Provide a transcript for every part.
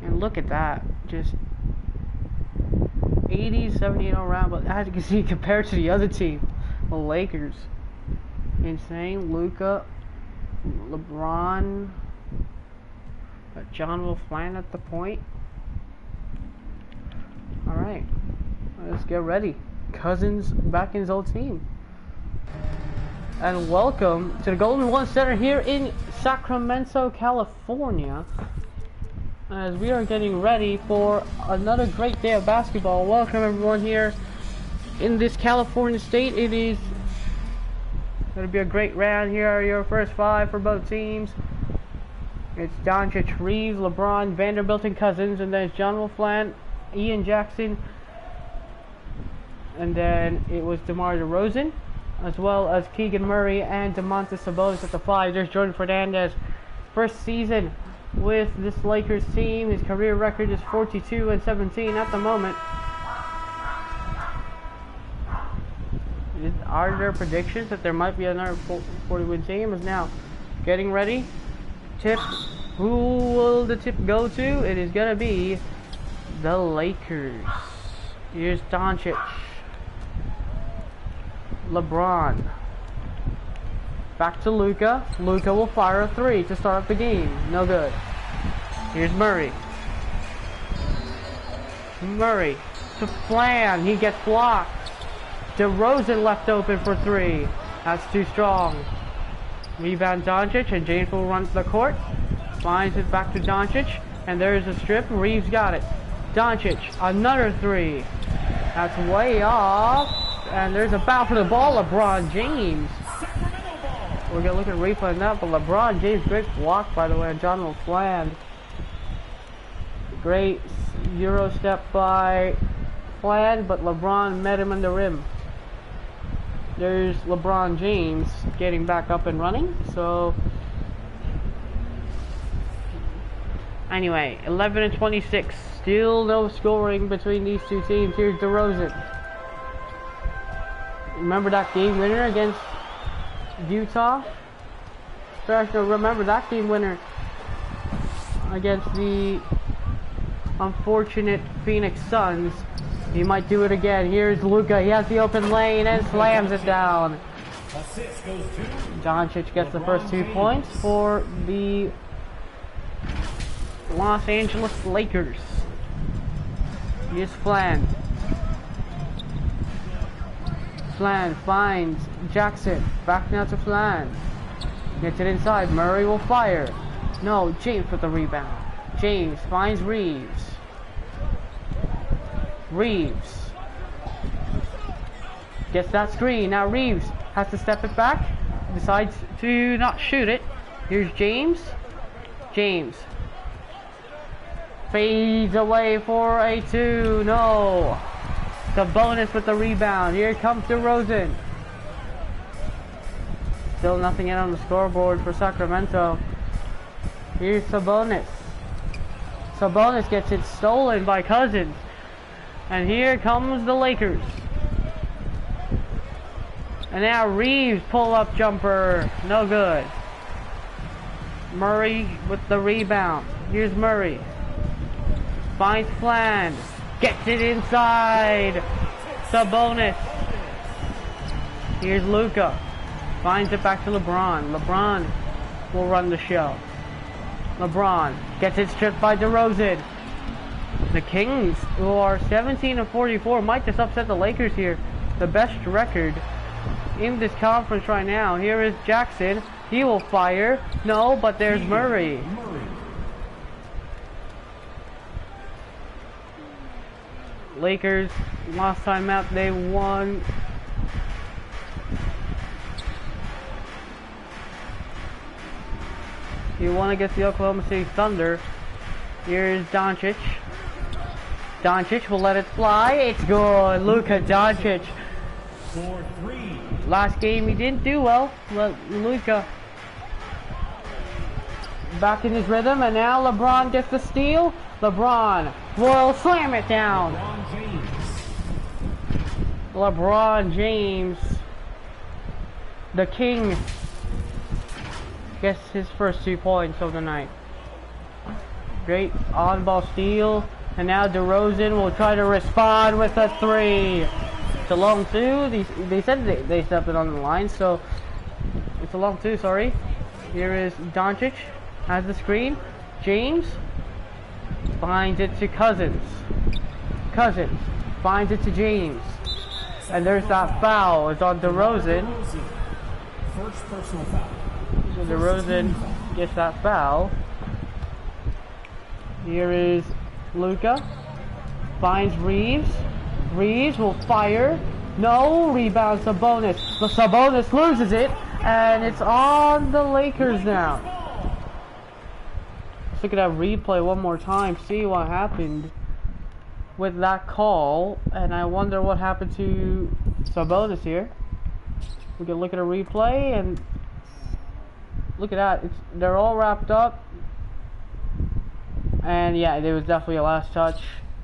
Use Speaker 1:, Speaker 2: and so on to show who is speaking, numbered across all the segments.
Speaker 1: And look at that, just 80, 78 all around. But as you can see, compared to the other team, the Lakers, insane. Luka, LeBron, John will Flan at the point. All right, let's get ready. Cousins back in his old team. And welcome to the Golden One Center here in Sacramento, California, as we are getting ready for another great day of basketball. Welcome everyone here in this California state. It is going to be a great round. Here are your first five for both teams. It's Doncic, Reeves, LeBron, Vanderbilt, and Cousins, and then it's John Will Flan, Ian Jackson, and then it was DeMar DeRozan, as well as Keegan Murray and Domantas Sabonis at the 5. There's Jordan Fernandez, first season with this Lakers team. His career record is 42-17 at the moment. Are there predictions that there might be another 40-win team? Is now getting ready. Tip. Who will the tip go to? It is going to be the Lakers. Here's Doncic. LeBron. Back to Luka. Luka will fire a 3 to start up the game. No good. Here's Murray. Murray to Flan. He gets blocked. DeRozan left open for 3. That's too strong. Rebound Doncic, and James will run the court. Finds it back to Doncic, and there's a strip. Reeves got it. Doncic, another 3. That's way off. And there's a foul for the ball. LeBron James. We're going to look at replay on that, but LeBron James, great block, by the way, on John Will Flan. Great Euro step by Flan, but LeBron met him on the rim. There's LeBron James getting back up and running. So anyway, 11-26. Still no scoring between these two teams. Here's DeRozan. Remember that game winner against Utah? Remember that game winner against the unfortunate Phoenix Suns. He might do it again. Here's Luka. He has the open lane and slams it down. Doncic gets the first 2 points for the Los Angeles Lakers. Here's Flan. Flan finds Jackson. Back now to Flan. Gets it inside. Murray will fire. No, James with the rebound. James finds Reeves. Reeves gets that screen. Now Reeves has to step it back. Decides to not shoot it. Here's James. James fades away for a 2. No. Sabonis with the rebound. Here comes DeRozan. Still nothing in on the scoreboard for Sacramento. Here's Sabonis. Sabonis gets it stolen by Cousins. And here comes the Lakers. And now Reeves pull-up jumper. No good. Murray with the rebound. Here's Murray. Finds Flan. Gets it inside. Sabonis. Here's Luka. Finds it back to LeBron. LeBron will run the show. LeBron gets it stripped by DeRozan. The Kings, who are 17-44, might just upset the Lakers here. The best record in this conference right now. Here is Jackson. He will fire. No, but there's Murray. Lakers, last time out they won. He won against the Oklahoma City Thunder. Here's Doncic. Doncic will let it fly. It's good. Luka Doncic. Last game he didn't do well. Luka back in his rhythm, and now LeBron gets the steal. LeBron will slam it down. LeBron James, the king, gets his first 2 points of the night. Great on-ball steal. And now DeRozan will try to respond with a 3. It's a long 2. They said they stepped it on the line, so it's a long 2, sorry. Here is Doncic. Has the screen. James finds it to Cousins. Cousins finds it to James. And there's that foul. It's on DeRozan.
Speaker 2: First personal foul.
Speaker 1: So DeRozan gets that foul. Here is Luka. Finds Reeves. Reeves will fire. No, rebounds Sabonis. The Sabonis loses it. And it's on the Lakers now. Let's look at that replay one more time. See what happened with that call. And I wonder what happened to Sabonis here. We can look at a replay and look at that. They're all wrapped up. And yeah, there was definitely a last touch.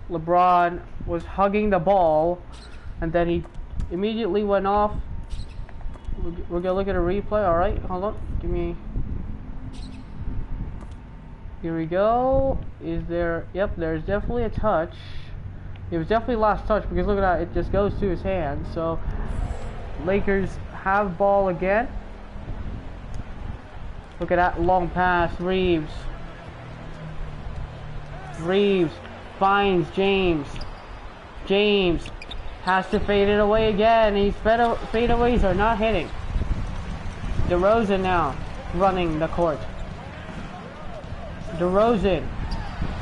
Speaker 1: LeBron was hugging the ball, and then he immediately went off. We're gonna look at a replay. All right, hold on. Give me. Here we go. Is there? Yep, there's definitely a touch. It was definitely last touch because look at that. It just goes to his hand. So Lakers have ball again. Look at that long pass. Reeves. Reeves finds James. James has to fade it away again. These fadeaways are not hitting. DeRozan now running the court. DeRozan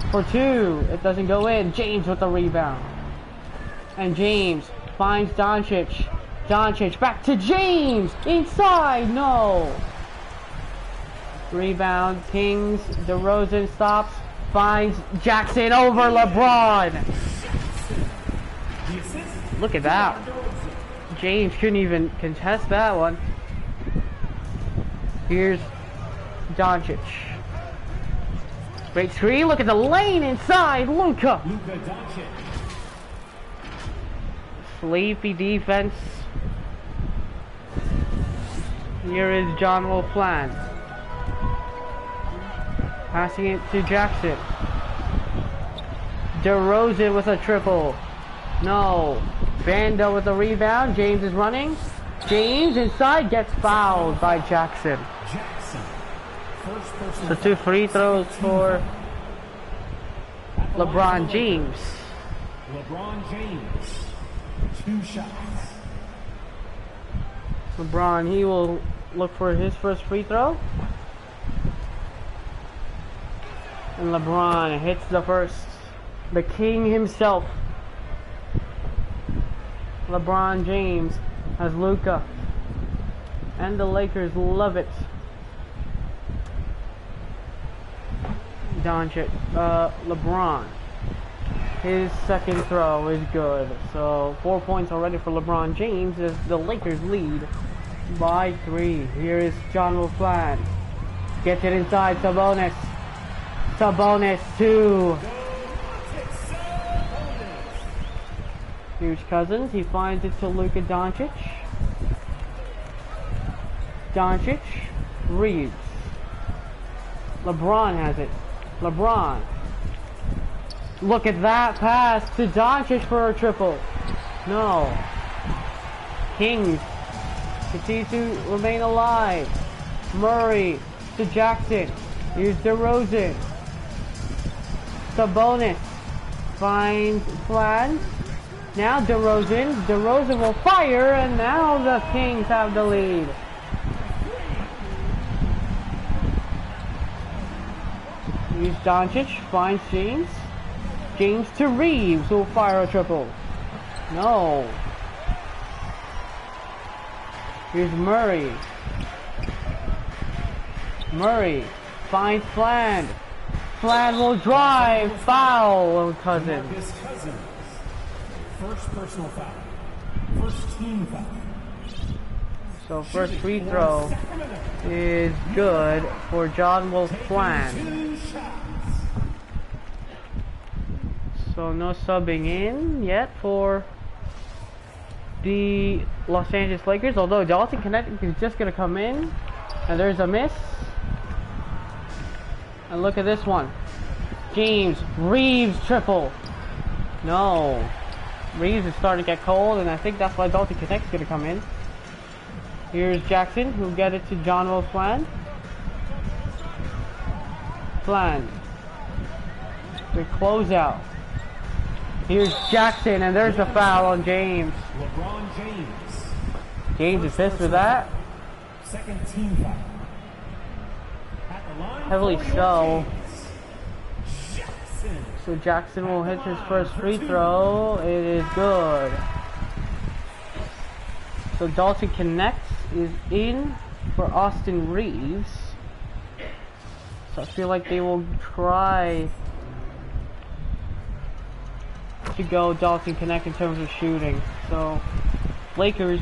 Speaker 1: for 2. It doesn't go in. James with the rebound. And James finds Doncic. Doncic back to James. Inside. No. Rebound. Kings. DeRozan stops. Finds Jackson over LeBron. Look at that. James couldn't even contest that one. Here's Doncic. Great screen. Look at the lane inside. Luka. Sleepy defense. Here is John Will Flan. Passing it to Jackson. DeRozan with a triple. No. Vando with a rebound. James is running. James inside gets fouled by Jackson. So 2 free throws for LeBron James.
Speaker 2: LeBron James. 2 shots.
Speaker 1: LeBron, he will look for his first free throw. And LeBron hits the first. The king himself. LeBron James has Luka. And the Lakers love it. Doncic, LeBron. His second throw is good. So 4 points already for LeBron James as the Lakers lead by 3. Here is John Will Flan. Gets it inside Sabonis. Sabonis 2. Here's Cousins. He finds it to Luka Doncic. Doncic. Reeves. LeBron has it. LeBron. Look at that pass to Doncic for a triple. No. Kings continue to remain alive. Murray to Jackson. Here's DeRozan. Sabonis finds Flan. Now DeRozan. DeRozan will fire, and now the Kings have the lead. Here's Doncic. Finds James. James to Reeves, who will fire a triple. No. Here's Murray. Murray finds Flan. Flan will drive. Foul on Cousins.
Speaker 2: First personal foul. First team foul.
Speaker 1: So first free throw is good for John Will Flan. So no subbing in yet for the Los Angeles Lakers, although Dalton Connecticut is just going to come in, and there's a miss. And look at this one. James. Reeves triple. No. Reeves is starting to get cold, and I think that's why Dalton Connect's going to come in. Here's Jackson, who'll get it to John Will Fland. Fland. The closeout. Here's Jackson, and there's the foul on James.
Speaker 2: LeBron James.
Speaker 1: James is pissed with that.
Speaker 2: Second team foul. At the line
Speaker 1: Heavily
Speaker 2: for
Speaker 1: so.
Speaker 2: Jackson.
Speaker 1: So Jackson will hit his first free throw. It is good. So Dalton Connects is in for Austin Reeves. So I feel like they will try to go Dalton Connect in terms of shooting. So Lakers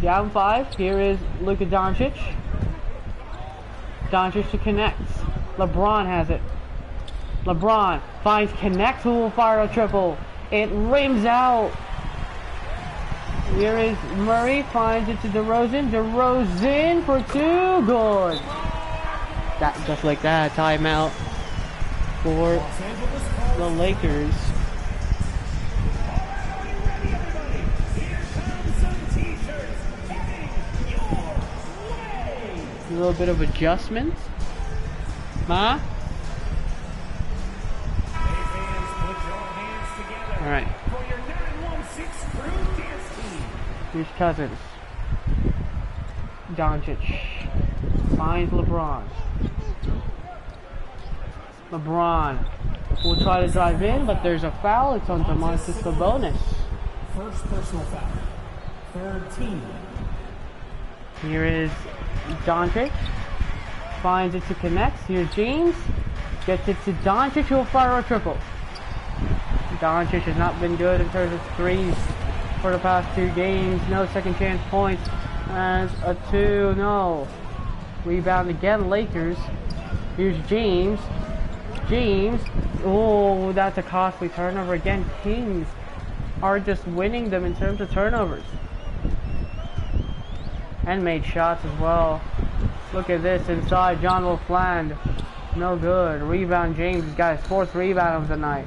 Speaker 1: down 5. Here is Luka Doncic. Doncic to Connect. LeBron has it. LeBron finds Connect, who will fire a triple. It rims out. Here is Murray, finds it to DeRozan. DeRozan for 2, good. That just like that, timeout for the Lakers. A little bit of adjustment. Ma? Alright. Here's Cousins. Doncic finds LeBron. LeBron will try to drive in, but there's a foul. It's on Domantas Sabonis.
Speaker 2: First personal foul. Third team.
Speaker 1: Here is Doncic. Finds it to Connect. Here's James. Gets it to Doncic, who will fire a triple. Doncic has not been good in terms of threes for the past 2 games. No second chance points. As a 2, no. Rebound again, Lakers. Here's James. James. Oh, that's a costly turnover again. Kings are just winning them in terms of turnovers. And made shots as well. Look at this inside. John Will Fland. No good. Rebound James. He's got his 4th rebound of the night.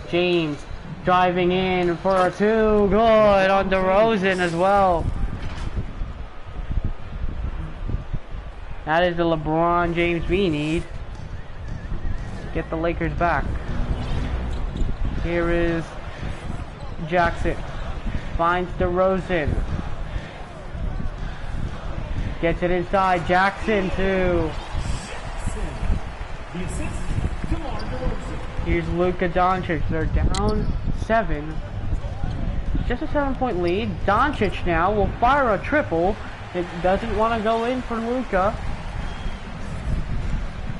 Speaker 1: James driving in for a 2. Good on DeRozan as well. That is the LeBron James we need to get the Lakers back. Here is Jackson. Finds DeRozan. Gets it inside. Jackson too. Here's Luka Doncic. They're down 7. Just a 7-point lead. Doncic now will fire a triple. It doesn't want to go in for Luka.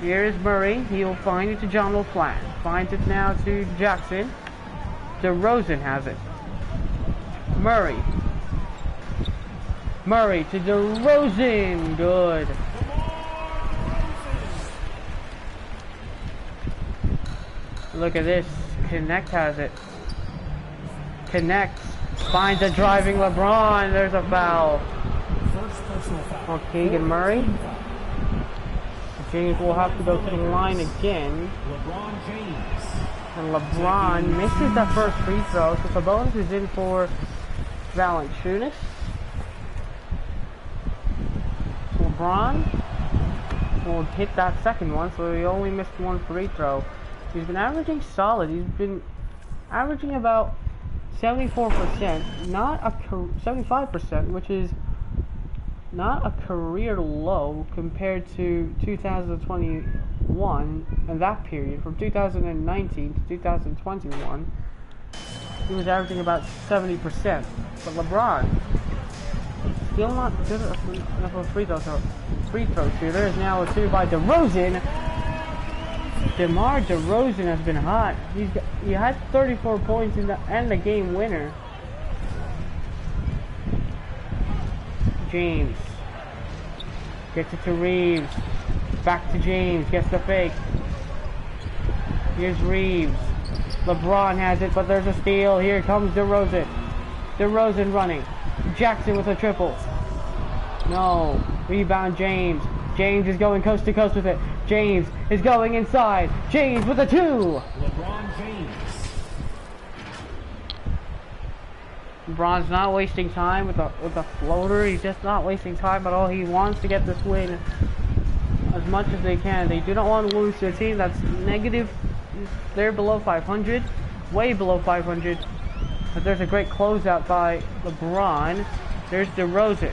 Speaker 1: Here is Murray. He will find it to John Will Fland. Finds it now to Jackson. DeRozan has it. Murray. Murray to DeRozan. Good. Look at this. Connect has it. Connect. Finds a driving LeBron. There's a foul. On Keegan Murray. James will have to go to the line again. And LeBron misses that first free throw. So Sabonis is in for Valanciunas. LeBron will hit that second one, so he only missed 1 free throw. He's been averaging solid. He's been averaging about 74%, not a 75%, which is not a career low compared to 2021 and that period. From 2019 to 2021, he was averaging about 70%. But LeBron still not good enough of a free throw shooter. Is now a 2 by DeRozan. DeMar DeRozan has been hot. He had 34 points and the game winner. James gets it to Reeves. Back to James. Gets the fake. Here's Reeves. LeBron has it, but there's a steal. Here comes DeRozan. DeRozan running. Jackson with a triple. No. Rebound James. James is going coast to coast with it. James is going inside. James with a 2.
Speaker 2: LeBron James.
Speaker 1: LeBron's not wasting time with the floater. He's just not wasting time at all. He wants to get this win as much as they can. They do not want to lose to a team that's negative. They're below 500, way below 500. But there's a great closeout by LeBron. There's DeRozan.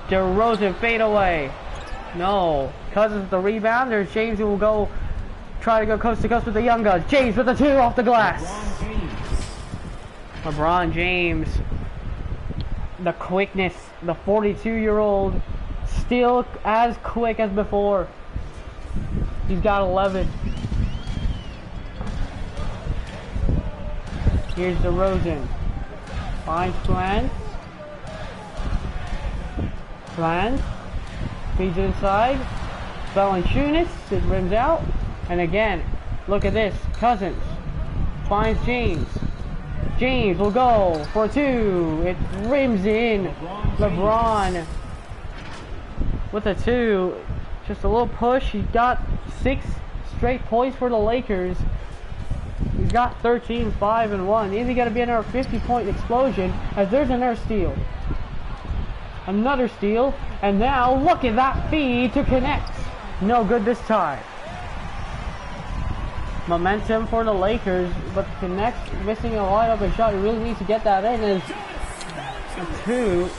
Speaker 1: DeRozan fade away. No. Cousins with the rebound. There's James who will go try to go coast to coast with the young guns. James with the 2 off the glass. LeBron James. The quickness. The 42-year-old. Still as quick as before. He's got 11. Here's DeRozan. Finds Flan. Flan. Feeds it inside. Valanciunas. It rims out. And again, look at this. Cousins finds James. James will go for 2. It rims in. LeBron with a 2. Just a little push. He got 6 straight points for the Lakers. He's got 13, 5, and 1. Is he going to be another 50-point explosion? As there's another steal. Another steal. And now look at that feed to connect. No good this time. Momentum for the Lakers, but connects missing a wide open shot. He really needs to get that in. Is a 2.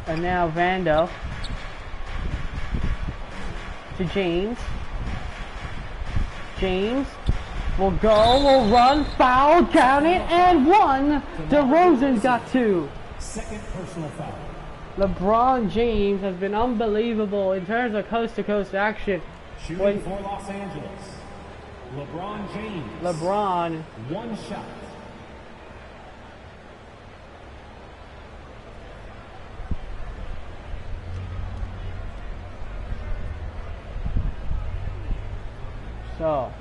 Speaker 1: And now Vando to James. James will go, will run, foul, count it, and 1. DeRozan's got 2.
Speaker 2: Second personal foul.
Speaker 1: LeBron James has been unbelievable in terms of coast-to-coast action.
Speaker 2: Shooting for Los Angeles. LeBron James.
Speaker 1: LeBron.
Speaker 2: 1 shot.
Speaker 1: So,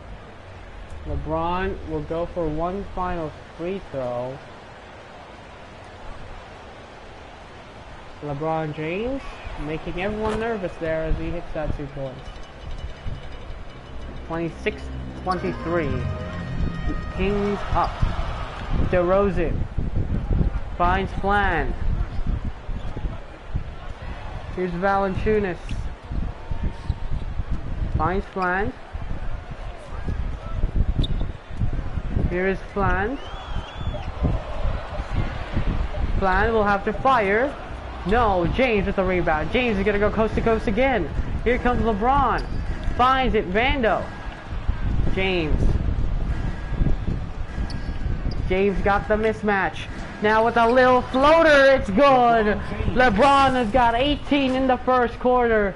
Speaker 1: LeBron will go for 1 final free throw. LeBron James making everyone nervous there as he hits that 2 points. 26-23. Kings up. DeRozan finds Flan. Here's Valanciunas. Finds Flan. Here is Flan. Flan will have to fire. No, James with the rebound. James is going to go coast to coast again. Here comes LeBron. Finds it, Vando. James. James got the mismatch. Now with a little floater, it's good. LeBron has got 18 in the first quarter.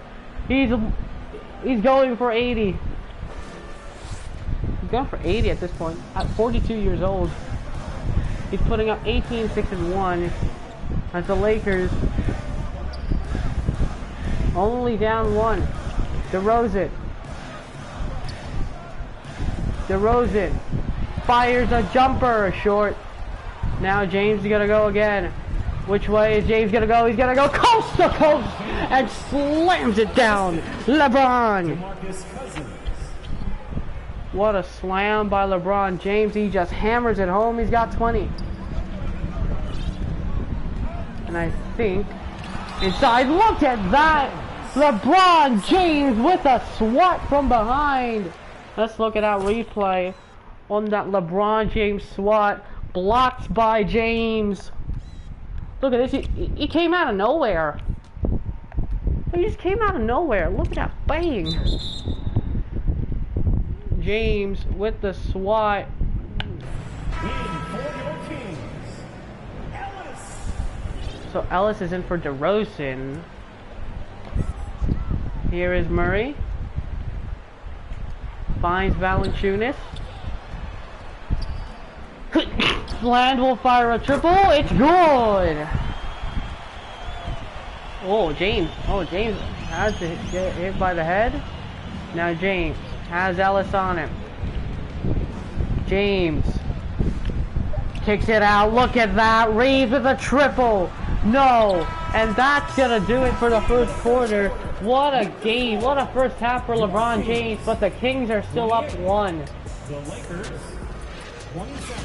Speaker 1: He's going for 80. He's going for 80 at this point. At 42 years old. He's putting up 18, 6, and 1. As the Lakers only down 1. DeRozan. DeRozan fires a jumper short. Now James is gonna go again. Which way is James gonna go? He's gonna go coast to coast and slams it down. LeBron. What a slam by LeBron James. He just hammers it home. He's got 20. And I think inside, look at that! LeBron James with a swat from behind. Let's look at that replay on that LeBron James swat. Blocked by James. Look at this. He came out of nowhere. He just came out of nowhere. Look at that bang. James with the swat. So Ellis is in for DeRozan. Here is Murray. Finds Valanciunas. Land will fire a triple. It's good. Oh, James. Oh, James has to get hit by the head. Now James has Ellis on him. James kicks it out. Look at that. Reeves with a triple. No. And that's gonna do it for the first quarter. What a game, what a first half for LeBron James, but the Kings are still up 1.
Speaker 2: The Lakers, 27.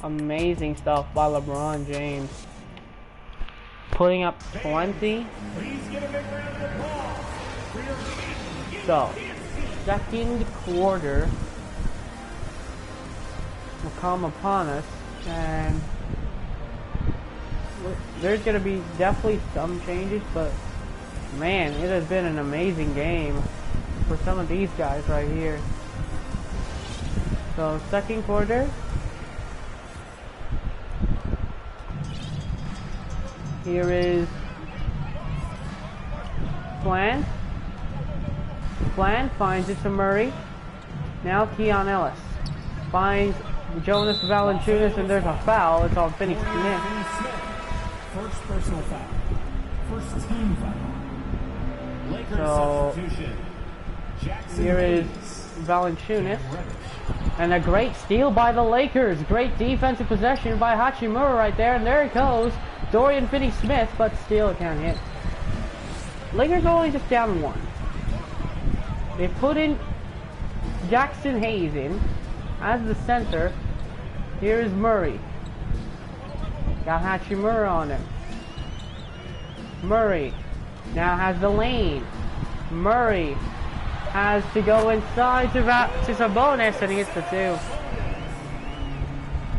Speaker 1: Amazing stuff by LeBron James. Putting up 20.
Speaker 2: Please give a big round of applause for your Team
Speaker 1: So,
Speaker 2: TSK.
Speaker 1: second quarter will come upon us, and there's going to be definitely some changes, but man, it has been an amazing game for some of these guys right here. So, second quarter. Here is Plan. Plan finds it to Murray. Now Keon Ellis finds Jonas Valanciunas, and there's a foul. It's on Finney Smith.
Speaker 2: Finney Smith. First personal foul. First team foul. Lakers
Speaker 1: So,
Speaker 2: substitution. Jackson
Speaker 1: here is
Speaker 2: Hayes.
Speaker 1: Valanciunas.
Speaker 2: Reddish.
Speaker 1: And a great steal by the Lakers. Great defensive possession by Hachimura right there. And there it goes. Dorian Finney-Smith, but still it can't hit. Lakers are only just down 1. They put in Jackson Hayes in as the center. Here is Murray. Got Hachimura on him. Murray now has the lane. Murray has to go inside to Sabonis, and he hits the 2.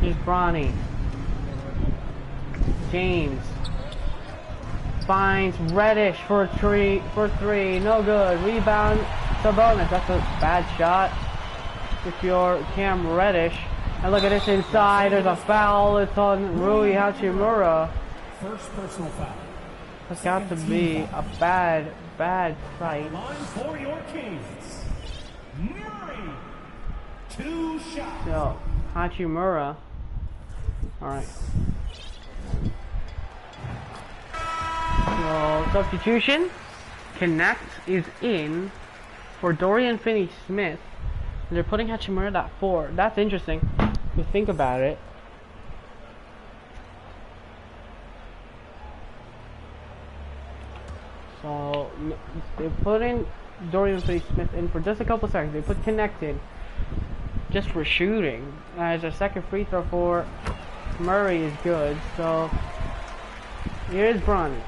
Speaker 1: Here's Bronny. James finds Reddish for 3, no good. Rebound, Sabonis. That's a bad shot if you're Cam Reddish. And look at this inside. There's a foul. It's on Rui Hachimura.
Speaker 2: First personal foul.
Speaker 1: That's got to be a bad fight.
Speaker 2: Line for your Kings. Murray. 2 shots.
Speaker 1: So, Hachimura. Alright. So, substitution. Connect is in for Dorian Finney-Smith. And they're putting Hachimura at 4. That's interesting if you think about it. So, they put in Dorian Finney-Smith in for just a couple seconds. They put Connect in just for shooting. As a second free throw for Murray is good. So, here's Bronny.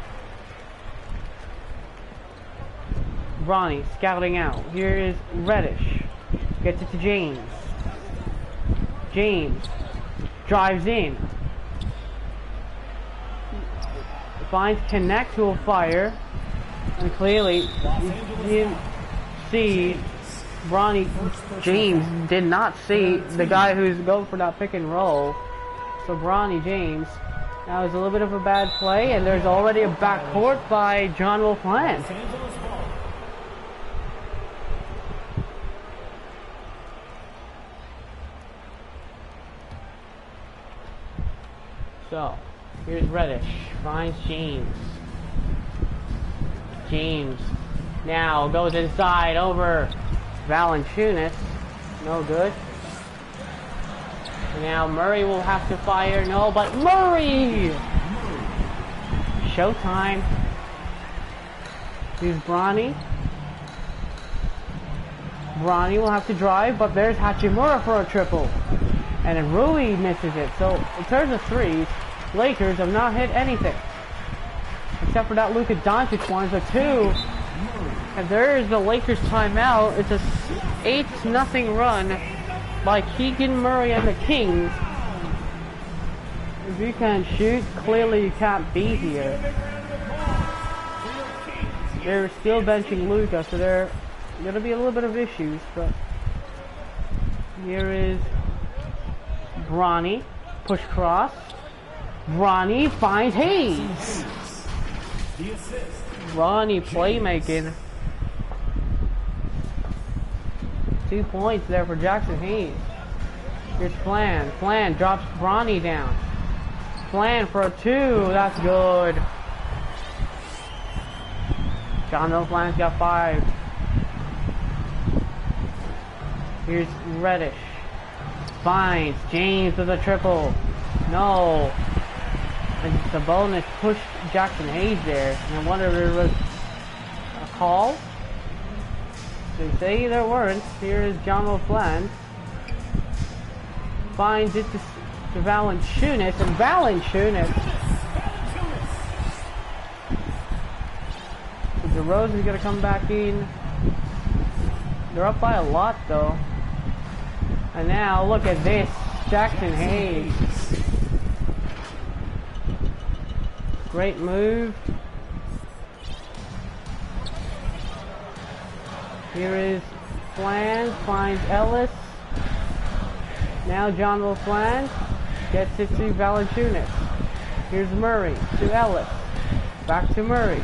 Speaker 1: Bronny scouting out. Here is Reddish. Gets it to James. James drives in. Finds Connect to a fire. And clearly, you didn't see Bronny. James did not see the guy who's going for that pick and roll. So Bronny James. That was a little bit of a bad play, and there's already a backcourt by John Wolfland. So, here's Reddish. Finds James. James now goes inside over Valanciunas. No good. Now Murray will have to fire. No, but Murray! Showtime. Here's Bronny. Bronny will have to drive, but there's Hachimura for a triple. And then Rui misses it. So, in terms of threes, Lakers have not hit anything. Except for that Luka Doncic one, the 2. And there's the Lakers timeout. It's a 8-0 run by Keegan Murray and the Kings. If you can't shoot, clearly you can't be here. They're still benching Luka, so there are going to be a little bit of issues. But here is Bronny. Push cross. Bronny finds Hayes. Bronny playmaking. 2 points there for Jackson Hayes. Here's Plan. Plan drops Bronny down. Plan for a 2. That's good. John Plan's got 5. Here's Reddish. Finds James with a triple. No. And Sabonis pushed Jackson Hayes there. And I wonder if there was a call. They say there weren't. Here is John LaFleur. Finds it to Valanciunas, and Valanciunas. So DeRozan's gonna come back in. They're up by a lot though. And now look at this, Jackson Hayes. Great move. Here is Flan, finds Ellis. Now John LaFleur gets it to Valanciunas. Here's Murray to Ellis. Back to Murray.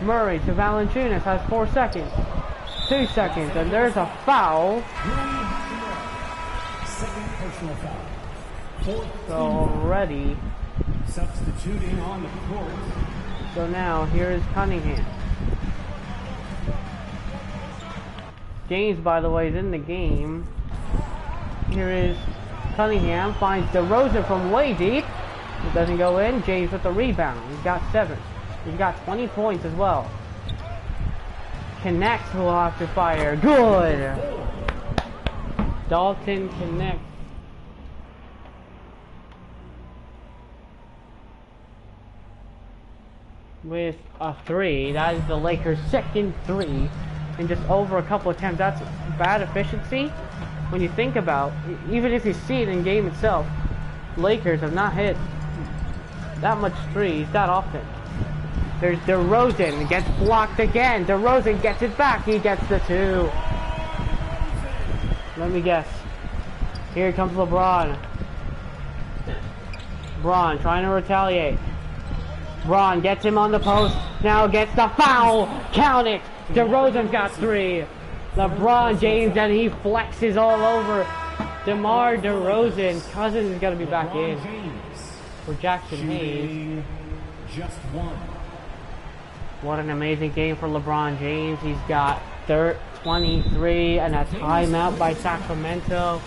Speaker 1: Murray to Valanciunas has 4 seconds. 2 seconds, and there's a foul.
Speaker 2: Second personal foul.
Speaker 1: So already.
Speaker 2: Substituting on the court.
Speaker 1: So now here is Cunningham. James, by the way, is in the game. Here is Cunningham, finds DeRozan from way deep. It doesn't go in. James with the rebound. He's got 7. He's got 20 points as well. Connects, will have to fire. Good! Dalton connects. With a 3. That is the Lakers' second 3. And just over a couple attempts. That's bad efficiency. When you think about, even if you see it in game itself, Lakers have not hit that much threes that often. There's DeRozan, gets blocked again. DeRozan gets it back. He gets the 2. Let me guess. Here comes LeBron. LeBron trying to retaliate. LeBron gets him on the post. Now gets the foul. Count it. DeRozan's got 3. LeBron James, and he flexes all over DeMar DeRozan. Cousins is going to be back in for Jackson Hayes.
Speaker 2: Just 1.
Speaker 1: What an amazing game for LeBron James. He's got 23 and a timeout by Sacramento.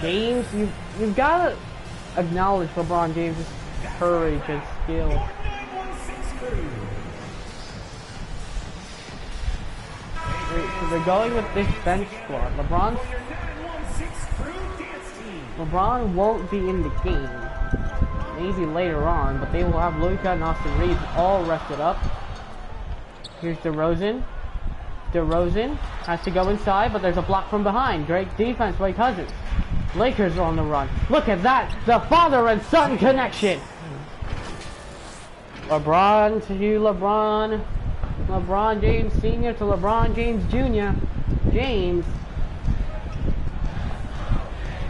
Speaker 1: James, you've got to acknowledge LeBron James' courage and skill. So they're going with this bench squad. LeBron won't be in the game. Maybe later on, but they will have Luka and Austin Reeves all rested up. Here's DeRozan. DeRozan has to go inside, but there's a block from behind. Great defense by Cousins. Lakers are on the run. Look at that! The father and son connection! LeBron to LeBron. LeBron James Sr. to LeBron James Jr. James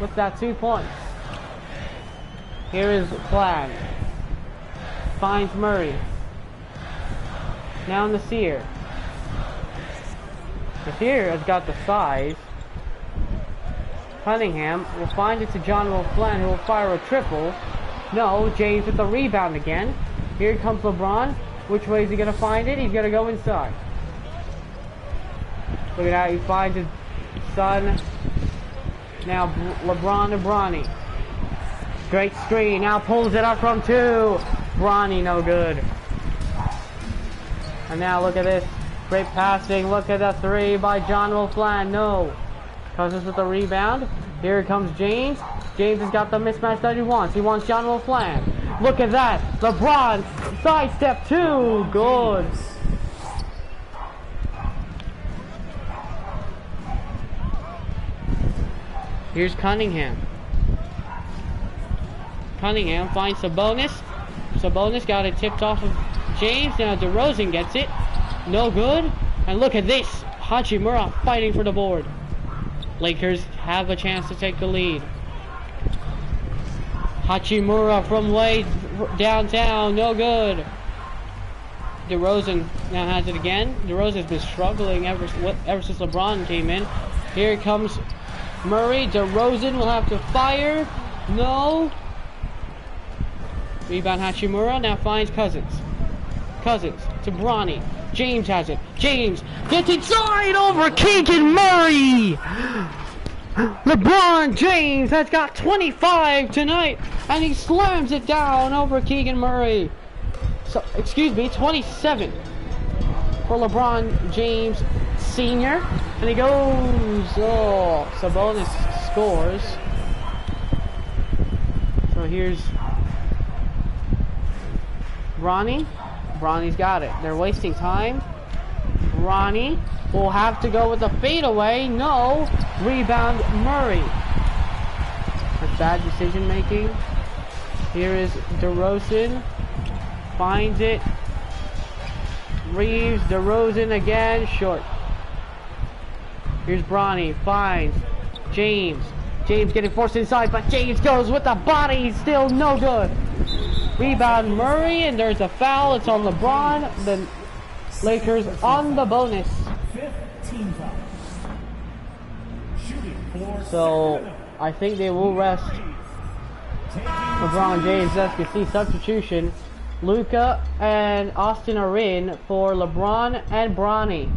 Speaker 1: with that 2 points. Here is Flag. Finds Murray. Now Nasir. Nasir has got the size. Cunningham will find it to John LaFleur, who will fire a triple. No, James with the rebound again. Here comes LeBron. Which way is he going to find it? He's going to go inside. Look at that. He finds his son. Now LeBron to Bronny. Great screen. Now pulls it up from 2. Bronny no good. And now look at this. Great passing. Look at the 3 by John LaFleur. No. Cousins with the rebound. Here comes James. James has got the mismatch that he wants. He wants John LaFleur. Look at that. LeBron. Sidestep 2. Good. Here's Cunningham. Cunningham finds Sabonis. Sabonis got it tipped off of James. Now DeRozan gets it. No good. And look at this. Hachimura fighting for the board. Lakers have a chance to take the lead. Hachimura from way downtown. No good. DeRozan now has it again. DeRozan has been struggling ever since LeBron came in. Here comes Murray. DeRozan will have to fire. No. Rebound Hachimura. Now finds Cousins. Cousins to Bronny. James has it. James gets inside over Keegan Murray. LeBron James has got 25 tonight, and he slams it down over Keegan Murray. So, excuse me, 27 for LeBron James Sr. And he goes, oh, Sabonis scores. So here's Bronny. Bronny's got it. They're wasting time. Bronny will have to go with the fadeaway. No. Rebound Murray. That's bad decision making. Here is DeRozan. Finds it. Reeves. DeRozan again. Short. Here's Bronny. Finds James. James getting forced inside, but James goes with the body. Still no good. Rebound Murray, and there's a foul. It's on LeBron. The Lakers on the bonus. So I think they will rest LeBron James. As you can see, substitution. Luka and Austin are in for LeBron and Bronny.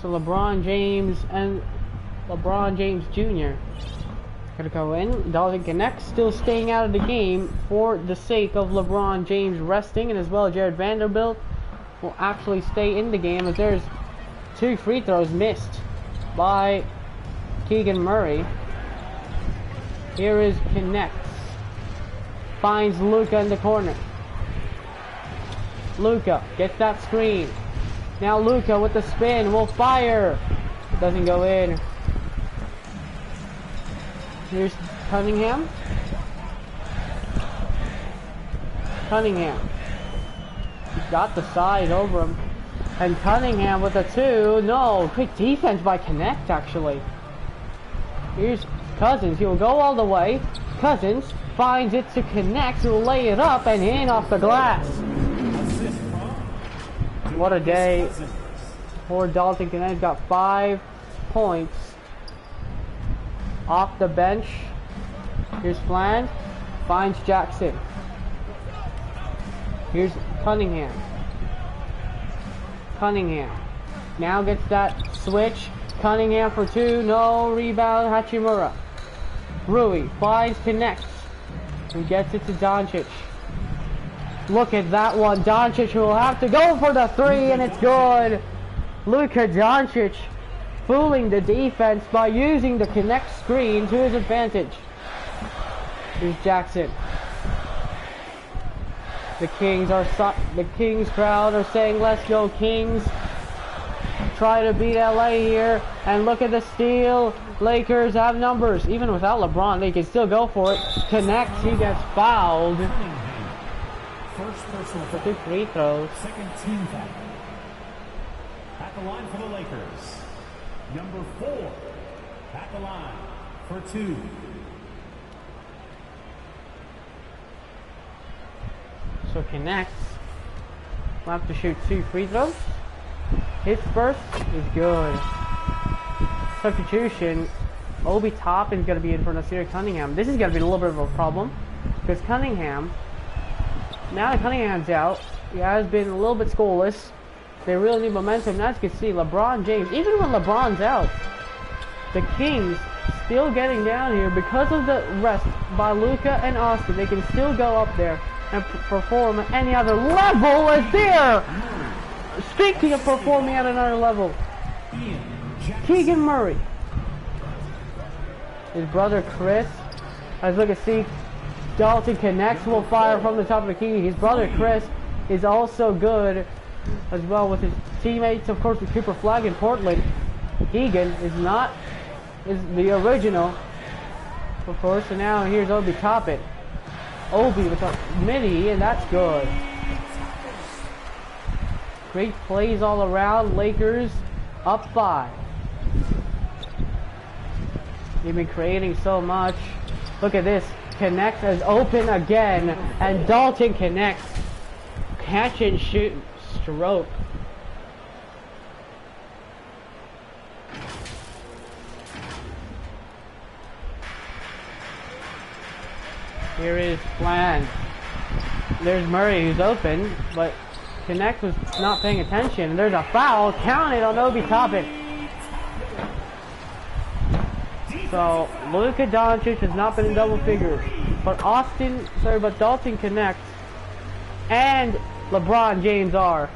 Speaker 1: So LeBron James and LeBron James Jr. gonna go in. Dalton connects, still staying out of the game for the sake of LeBron James resting, and as well Jared Vanderbilt will actually stay in the game as there's 2 free throws missed by Keegan Murray. Here is connects. Finds Luka in the corner. Luka gets that screen. Now Luka with the spin will fire. Doesn't go in. Here's Cunningham. Cunningham. He's got the size over him. And Cunningham with a 2. No, quick defense by Connect actually. Here's Cousins. He will go all the way. Cousins finds it to Connect. He'll lay it up and in off the glass. What a day for Dalton Connect. He's got 5 points. Off the bench. Here's Fland. Finds Jackson. Here's Cunningham. Cunningham. Now gets that switch. Cunningham for 2. No. Rebound Hachimura. Rui finds connects. And gets it to Doncic. Look at that one. Doncic will have to go for the 3 and it's good. Luka Doncic fooling the defense by using the connect screen to his advantage. Here's Jackson. The Kings crowd are saying, "Let's go Kings." Try to beat LA here, and look at the steal. Lakers have numbers. Even without LeBron, they can still go for it. Connects, he gets fouled.
Speaker 2: First personal foul.
Speaker 1: 2 free throws.
Speaker 2: Second team foul. At the line for the Lakers. Number 4 at the line for 2.
Speaker 1: So connects. We'll have to shoot 2 free throws. His first is good. Substitution. Obi Toppin's going to be in for Nasir Cunningham. This is going to be a little bit of a problem because Cunningham, now that Cunningham's out, he has been a little bit scoreless. They really need momentum. Now as you can see, LeBron James, even when LeBron's out, the Kings still getting down here because of the rest by Luka and Austin. They can still go up there and perform at any other level as there. Speaking of performing at another level, Keegan Murray, his brother Chris, as look at see, Dalton connects, will fire from the top of the key. His brother Chris is also good as well with his teammates, of course, with Cooper Flag in Portland. Keegan is the original, of course, and now here's Obi Toppin. Obi with a midi, and that's good. Great plays all around. Lakers up 5. They've been creating so much. Look at this. Connects as open again, and Dalton connects. Catch and shoot. Stroke. Here is Flan. There's Murray who's open, but Connect was not paying attention. There's a foul. Counted on Obi Toppin. So Luka Doncic has not been in double figures, but Dalton Connect and LeBron James are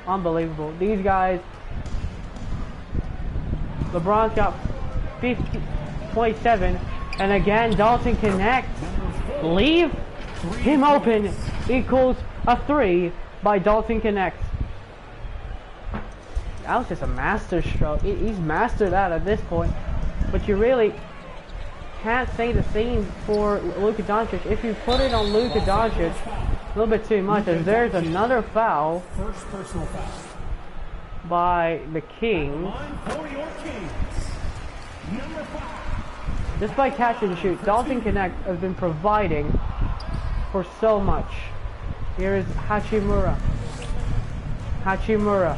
Speaker 1: unbelievable. These guys, LeBron's got 27, and again Dalton Connect, leave him open, equals a 3 by Dalton Connect. That was just a master stroke. He's mastered that at this point. But you really can't say the same for Luka Doncic. If you put it on Luka Doncic, a little bit too much, as there's another foul
Speaker 2: First personal foul.
Speaker 1: by the Kings. Just by catch and shoot, Dalton Connect has been providing for so much. Here is Hachimura. Hachimura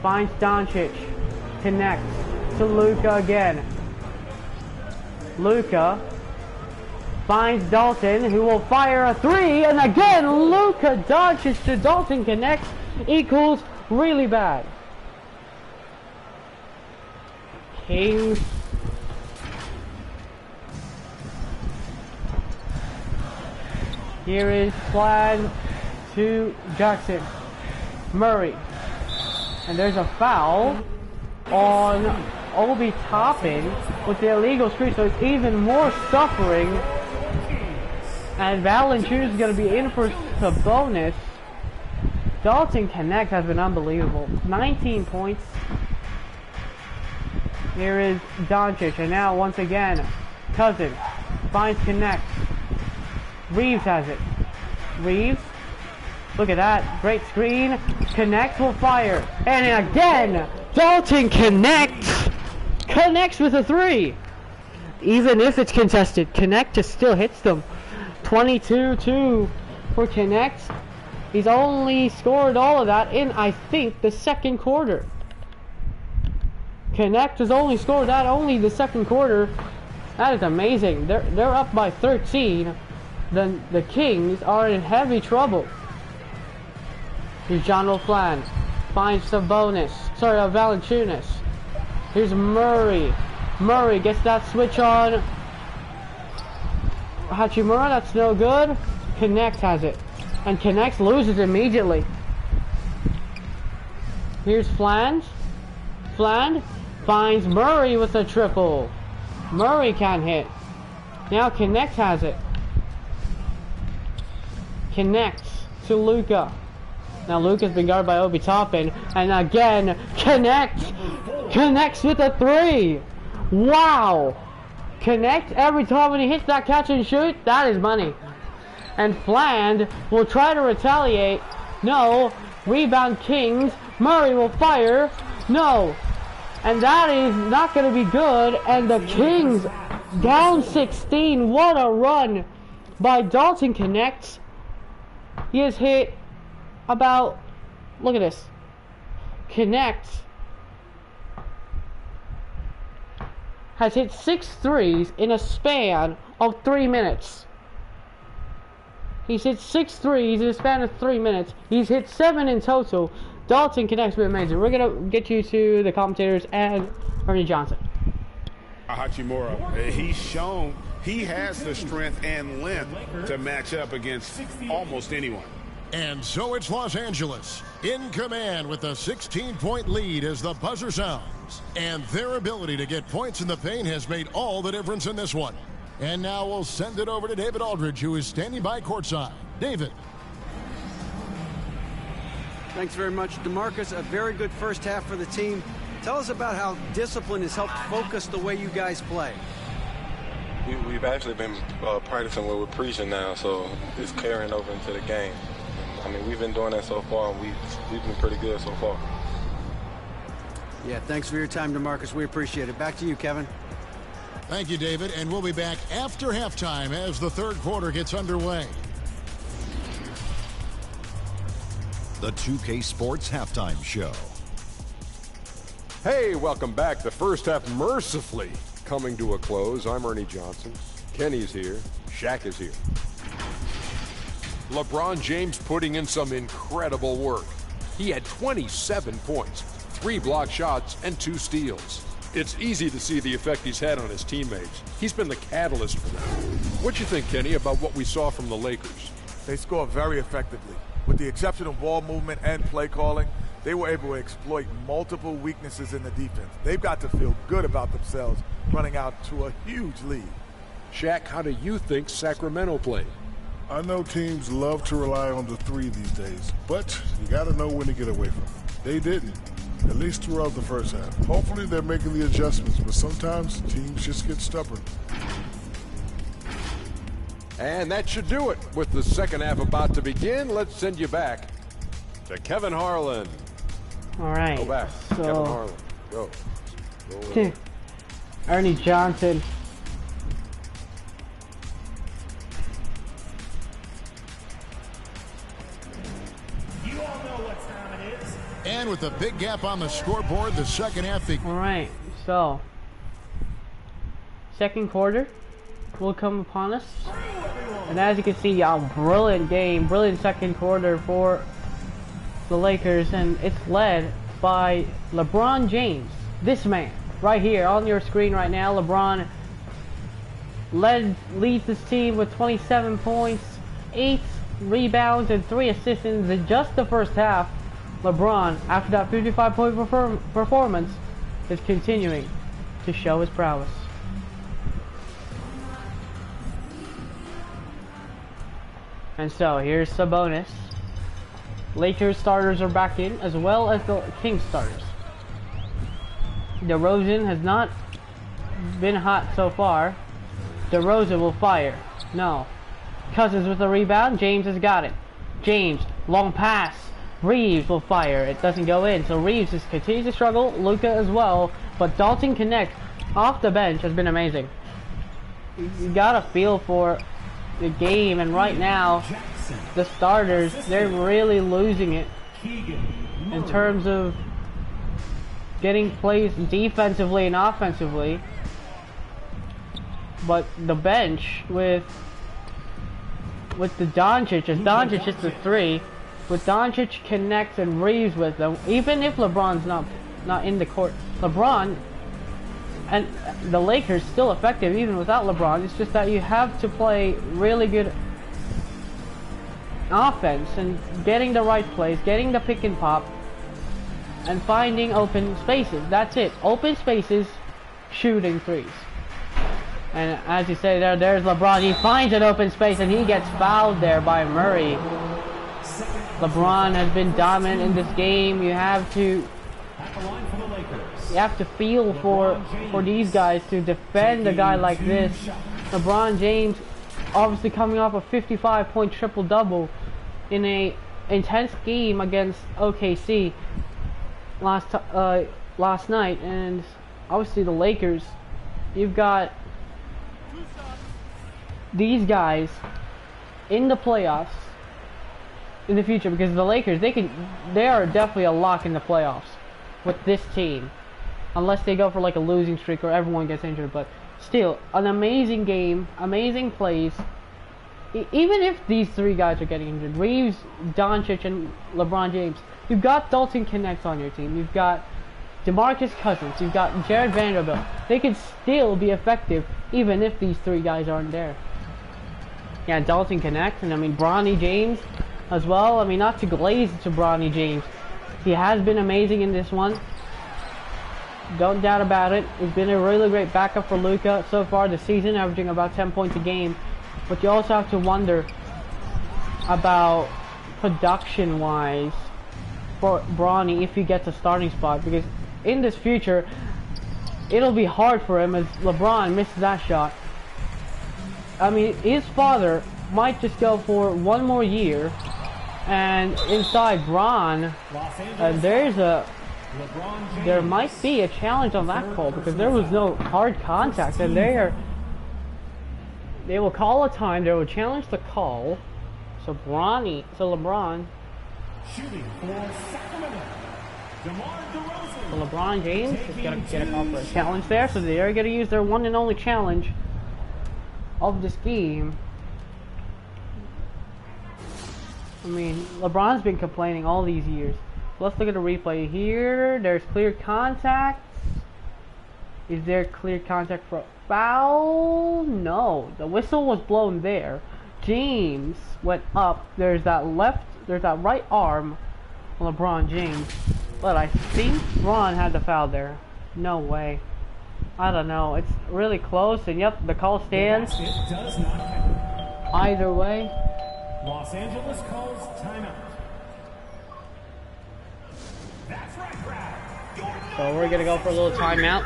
Speaker 1: finds Doncic, connects to Luka again. Luka finds Dalton, who will fire a 3, and again Luka Doncic to Dalton connects, equals really bad. Kings. Here is Flag to Jackson. Murray. And there's a foul on Obi Toppin with the illegal screen, so it's even more suffering. And Valanciunas is going to be in for Sabonis. Dalton Connect has been unbelievable. 19 points. Here is Doncic, and now once again, Cousins finds Connect. Reeves has it. Reeves, look at that, great screen. Connect will fire, and again, Dalton connects with a 3. Even if it's contested, Connect just still hits them. 22-2 for Connect. He's only scored all of that in, I think, the second quarter. Connect has only scored that only the second quarter. That is amazing. They're up by 13. Then the Kings are in heavy trouble. Here's John O'Flan. Finds Sabonis. Sorry, Valanciunas. Here's Murray. Murray gets that switch on. Hachimura, that's no good. Connect has it. And Connect loses immediately. Here's Flan. Flan finds Murray with a triple. Murray can't hit. Now Connect has it. Connects to Luka. Now Luka's been guarded by Obi Toppin, and again connects with a 3. Wow! Connect every time when he hits that catch and shoot. That is money. And Fland will try to retaliate. No. Rebound Kings. Murray will fire. No. And that is not going to be good. And the Kings down 16. What a run by Dalton Connect. He has hit about, look at this, Connect has hit 6 threes in a span of 3 minutes. He's hit 6 threes in a span of 3 minutes. He's hit 7 in total. Dalton Connect's been amazing. We're going to get you to the commentators and Ernie Johnson.
Speaker 3: Hachimura, he's shown he has the strength and length to match up against almost anyone.
Speaker 4: And so it's Los Angeles in command with a 16-point lead as the buzzer sounds. And their ability to get points in the paint has made all the difference in this one. And now we'll send it over to David Aldridge, who is standing by courtside. David.
Speaker 5: Thanks very much, DeMarcus. A very good first half for the team. Tell us about how discipline has helped focus the way you guys play.
Speaker 6: We've actually been practicing what we're preaching now, so it's carrying over into the game. I mean, we've been doing that so far, and we've been pretty good so far.
Speaker 5: Yeah, thanks for your time, DeMarcus. We appreciate it. Back to you, Kevin.
Speaker 4: Thank you, David, and we'll be back after halftime as the third quarter gets underway.
Speaker 7: The 2K Sports Halftime Show.
Speaker 8: Hey, welcome back. The first half mercifully coming to a close. I'm Ernie Johnson. Kenny's here. Shaq is here. LeBron James putting in some incredible work. He had 27 points, 3 block shots, and 2 steals. It's easy to see the effect he's had on his teammates. He's been the catalyst for them. What you think, Kenny, about what we saw from the Lakers?
Speaker 9: They scored very effectively. With the exception of ball movement and play calling, they were able to exploit multiple weaknesses in the defense. They've got to feel good about themselves running out to a huge lead.
Speaker 8: Shaq, how do you think Sacramento played?
Speaker 10: I know teams love to rely on the three these days, but you got to know when to get away from it. They didn't, at least throughout the first half. Hopefully they're making the adjustments, but sometimes teams just get stubborn.
Speaker 8: And that should do it. With the second half about to begin, let's send you back to Kevin Harlan.
Speaker 1: All right.
Speaker 8: Go back,
Speaker 1: so
Speaker 8: Kevin Harlan. Go.
Speaker 1: Ernie Johnson.
Speaker 2: You all know what time it is.
Speaker 4: And with a big gap on the scoreboard, the second half.
Speaker 1: All right. So second quarter will come upon us. And as you can see, a brilliant game, brilliant second quarter for the Lakers, and it's led by LeBron James. This man, right here on your screen right now, LeBron leads this team with 27 points, 8 rebounds, and 3 assists in just the first half. LeBron, after that 55-point performance, is continuing to show his prowess. And so, here's Sabonis. Lakers starters are back in, as well as the Kings starters. DeRozan has not been hot so far. DeRozan will fire. No. Cousins with the rebound. James has got it. James, long pass. Reeves will fire. It doesn't go in, so Reeves just continues to struggle. Luka as well. But Dalton Connect off the bench has been amazing. You got a feel for the game, and right now the starters, they're really losing it in terms of getting plays defensively and offensively. But the bench with the Doncic, as Doncic hits the 3, with Doncic connects and Reeves with them, even if LeBron's not in the court, LeBron and the Lakers still effective even without LeBron. It's just that you have to play really good offense and getting the right plays, getting the pick and pop, and finding open spaces. That's it. Open spaces, shooting threes. And as you say there's LeBron. He finds an open space and he gets fouled there by Murray. LeBron has been dominant in this game. You have to feel for these guys to defend a guy like this. LeBron James obviously coming off a 55-point triple-double in a intense game against OKC last night, and obviously the Lakers, you've got these guys in the playoffs in the future, because the Lakers, they are definitely a lock in the playoffs with this team, unless they go for like a losing streak or everyone gets injured. But still, an amazing game, amazing plays. Even if these three guys are getting injured, Reeves, Doncic, and LeBron James, you've got Dalton Connect on your team, you've got DeMarcus Cousins, you've got Jared Vanderbilt. They could still be effective even if these three guys aren't there. Yeah, Dalton Connect, and I mean Bronny James as well. I mean, not to glaze to Bronny James, he has been amazing in this one. Don't doubt about it. He's been a really great backup for Luka so far this season, averaging about 10 points a game. But you also have to wonder about production-wise for Bronny if he gets a starting spot, because in this future, it'll be hard for him as LeBron misses that shot. I mean, his father might just go for one more year, and inside Bron, there might be a challenge on that call, because there was no hard contact, and they will call a time, they will challenge the call. So LeBron
Speaker 2: shooting for Sacramento, DeMar DeRozan.
Speaker 1: So LeBron James is gonna get a call for a challenge there, so they are gonna use their one and only challenge of this game. I mean, LeBron's been complaining all these years. Let's look at the replay here. There's clear contact. Is there clear contact for foul? No, the whistle was blown there. James went up. There's that right arm on LeBron James. But I think Ron had the foul there. No way. I don't know. It's really close, and yep, the call stands.
Speaker 2: The basket does not count.
Speaker 1: Either way.
Speaker 2: Los Angeles calls timeout. That's right, Brad.
Speaker 1: So we're gonna go for a little timeout.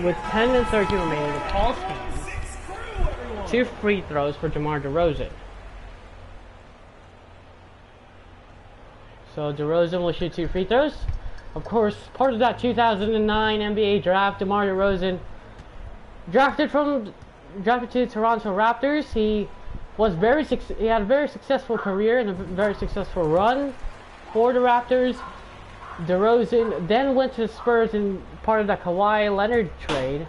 Speaker 1: With 10 and 13 remaining, the call stands. 2 free throws for DeMar DeRozan. So DeRozan will shoot 2 free throws. Of course, part of that 2009 NBA draft, DeMar DeRozan drafted to the Toronto Raptors. He had a very successful career and a very successful run for the Raptors. DeRozan then went to the Spurs in part of the Kawhi Leonard trade.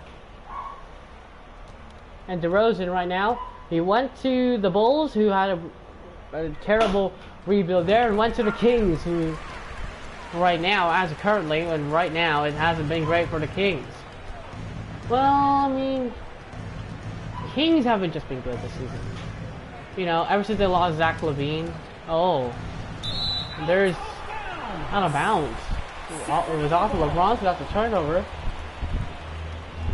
Speaker 1: And DeRozan right now, he went to the Bulls, who had a terrible rebuild there, and went to the Kings, who right now, it hasn't been great for the Kings. Well, I mean, Kings haven't just been good this season. You know, ever since they lost Zach LaVine, there's out of bounds. It was off of LeBron, so that's a turnover.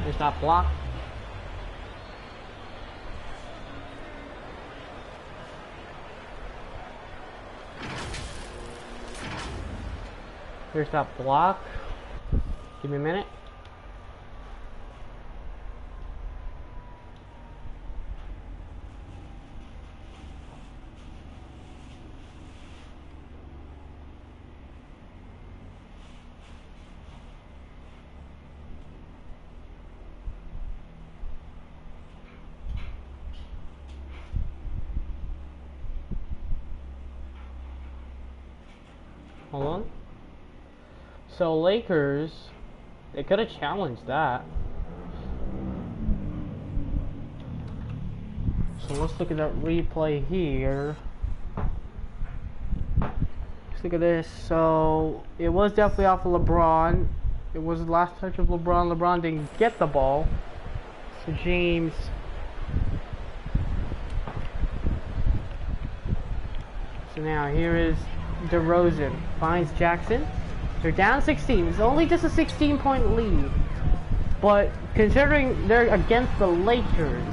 Speaker 1: There's that block. Here's that block. Give me a minute. Hold on. So Lakers, they could have challenged that. So let's look at that replay here. Let's look at this. So it was definitely off of LeBron. It was the last touch of LeBron. LeBron didn't get the ball. So James. So now here is DeRozan finds Jackson. They're down 16. It's only just a 16-point lead. But considering they're against the Lakers,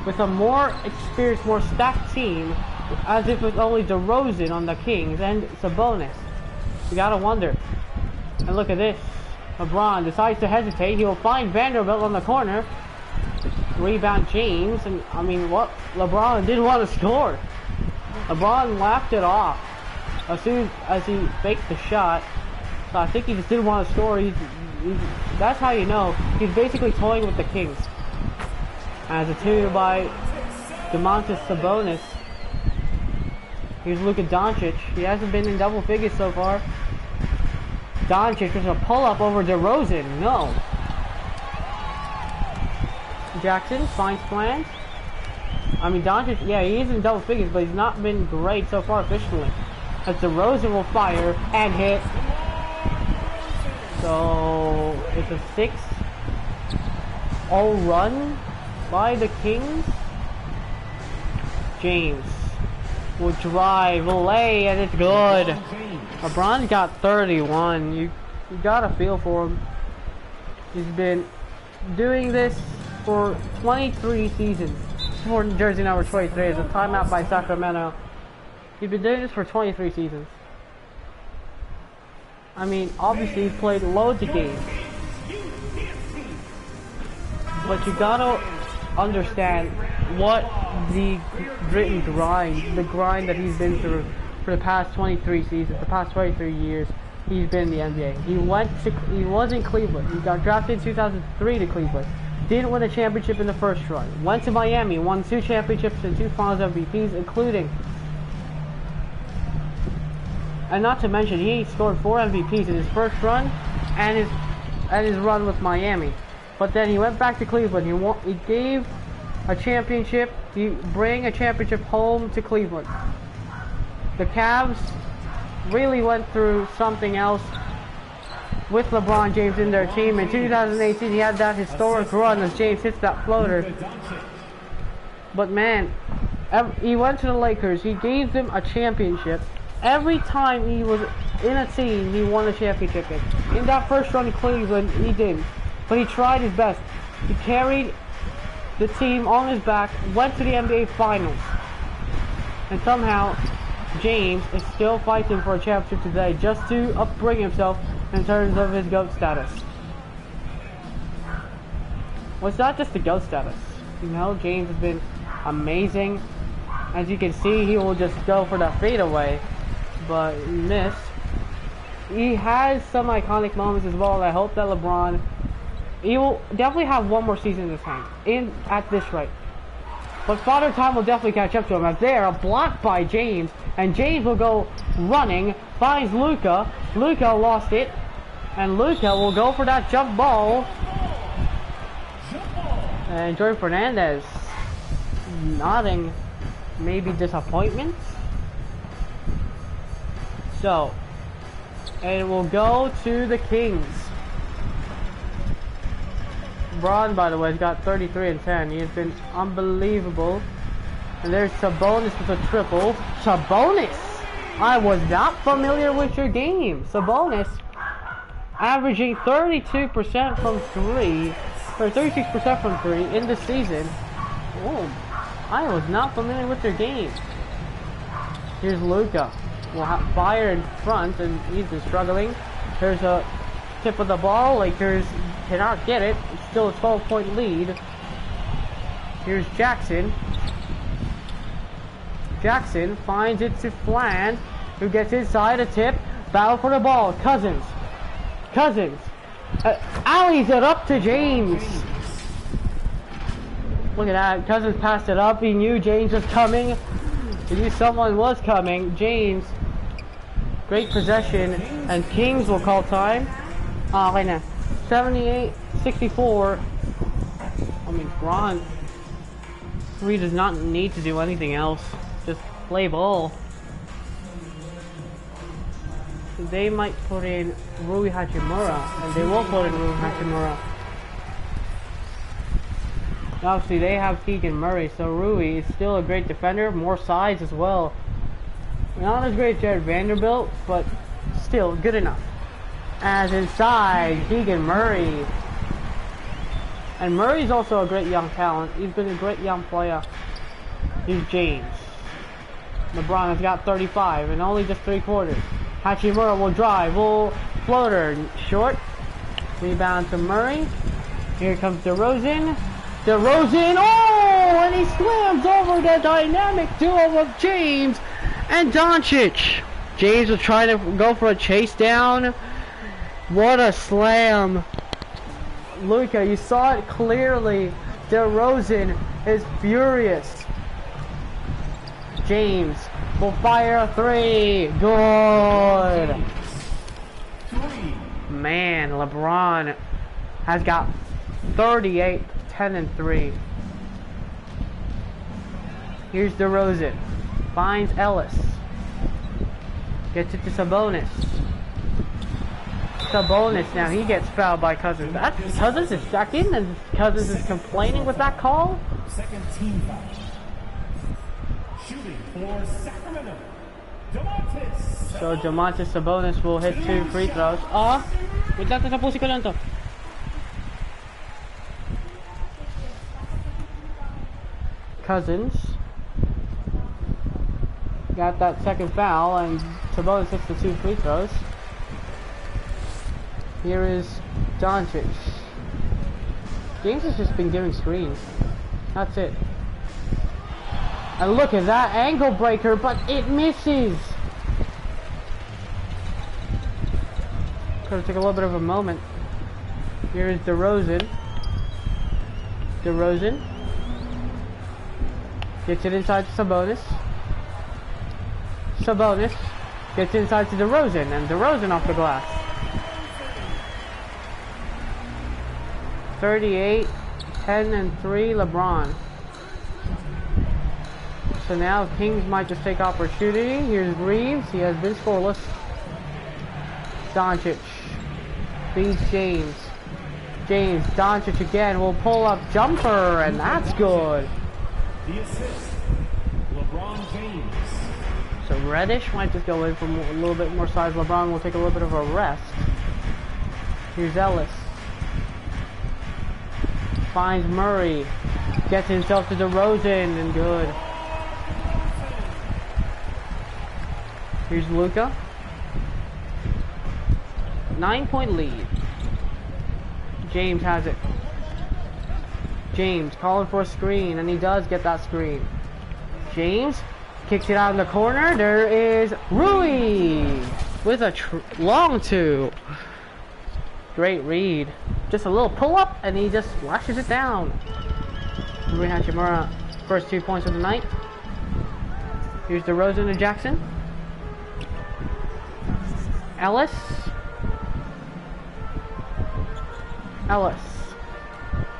Speaker 1: with a more experienced, more stacked team, as if it's only DeRozan on the Kings and Sabonis, you gotta wonder. And look at this. LeBron decides to hesitate. He will find Vanderbilt on the corner. Rebound James. And I mean, what? LeBron didn't want to score. LeBron laughed it off as soon as he faked the shot. So I think he just didn't want to score. That's how you know he's basically toying with the Kings. As a two by Domantas Sabonis. Here's Luka Doncic. He hasn't been in double figures so far. Doncic was a pull-up over DeRozan. No. Jackson finds plans. I mean, Doncic, yeah, he is in double figures, but he's not been great so far efficiently. As DeRozan will fire and hit. So it's a 6-0 run by the Kings. James will drive, will lay, and it's good. LeBron's got 31. You gotta feel for him. He's been doing this for 23 seasons. For jersey number 23 is a timeout by Sacramento. He's been doing this for 23 seasons. I mean, obviously he's played loads of games. But you gotta understand what the grit and grind, the grind that he's been through for the past 23 seasons, the past 23 years he's been in the NBA. He was in Cleveland. He got drafted in 2003 to Cleveland. Didn't win a championship in the first run. Went to Miami, won 2 championships and 2 Finals MVPs, including, and not to mention, he scored 4 MVPs in his first run and his run with Miami. But then he went back to Cleveland. He gave a championship. He bring a championship home to Cleveland. The Cavs really went through something else with LeBron James in their team. In 2018, he had that historic run as James hits that floater. But man, he went to the Lakers. He gave them a championship. Every time he was in a team, he won a championship. In that first run in Cleveland, he didn't. But he tried his best. He carried the team on his back, went to the NBA Finals. And somehow, James is still fighting for a championship today just to upbring himself in terms of his GOAT status. Well, it's not just the GOAT status. You know, James has been amazing. As you can see, he will just go for that fadeaway, but missed. He has some iconic moments as well, and I hope that LeBron, he will definitely have one more season in his hand, at this rate. But Father Time will definitely catch up to him, as there, a block by James, and James will go running, finds Luka. Luka lost it, and Luka will go for that jump ball. And Jordan Fernandez nodding maybe disappointment. So, and it will go to the Kings. Braun, by the way, has got 33 and 10. He has been unbelievable. And there's Sabonis with a triple. Sabonis! I was not familiar with your game. Sabonis averaging 32% from 3, or 36% from 3 in the season. Oh, I was not familiar with your game. Here's Luka. Will have fire in front, and he's been struggling. There's a tip of the ball. Lakers cannot get it. It's still a 12-point lead. Here's Jackson. Jackson finds it to Flan, who gets inside a tip. Battle for the ball. Cousins. Alleys it up to James. Look at that. Cousins passed it up. He knew James was coming. He knew someone was coming. James. Great possession. And Kings will call time. Okay now. 78-64. I mean, Braun. He does not need to do anything else. Just play ball. They might put in Rui Hachimura, and they will put in Rui Hachimura. Obviously, they have Keegan Murray, so Rui is still a great defender, more size as well. Not as great as Jared Vanderbilt, but still good enough. As inside, Keegan Murray. And Murray's also a great young talent. He's been a great young player. Here's James. LeBron has got 35 and only just 3 quarters. Hachimura will drive, will floater, short. Rebound to Murray. Here comes DeRozan. DeRozan, oh! And he slams over the dynamic duo of James and Doncic. James was trying to go for a chase down. What a slam. Luka, you saw it clearly. DeRozan is furious. James will fire a 3. Good. Man, LeBron has got 38, 10 and 3. Here's DeRozan. Finds Ellis. Gets it to Sabonis. Sabonis now, he gets fouled by Cousins. Cousins is second, and Cousins is complaining with that call?
Speaker 2: Second team foul. For Sacramento, Domantas.
Speaker 1: So Domantas Sabonis will hit 2 free throws. Wait lang, tapusin ko lang to. Cousins got that second foul, and Sabonis hits the 2 free throws. Here is Doncic. James has just been giving screens. That's it. And look at that ankle breaker, but it misses. Gonna take a little bit of a moment. Here is DeRozan. DeRozan gets it inside to Sabonis. Sabonis gets inside to DeRozan, and DeRozan off the glass. 38, 10 and 3 LeBron. So now Kings might just take opportunity. Here's Reeves. He has been scoreless. Doncic feeds James. James, Doncic again will pull up jumper, and that's good.
Speaker 2: The assist, LeBron James.
Speaker 1: So Reddish might just go in for a little bit more size. LeBron will take a little bit of a rest. Here's Ellis. Finds Murray. Gets himself to DeRozan, and good. Here's Luka. 9-point lead. James has it. James calling for a screen, and he does get that screen. James kicks it out in the corner. There is Rui with a long 2. Great read. Just a little pull up, and he just flashes it down. Rui Hachimura, first 2 points of the night. Here's DeRozan to Jackson. Ellis. Ellis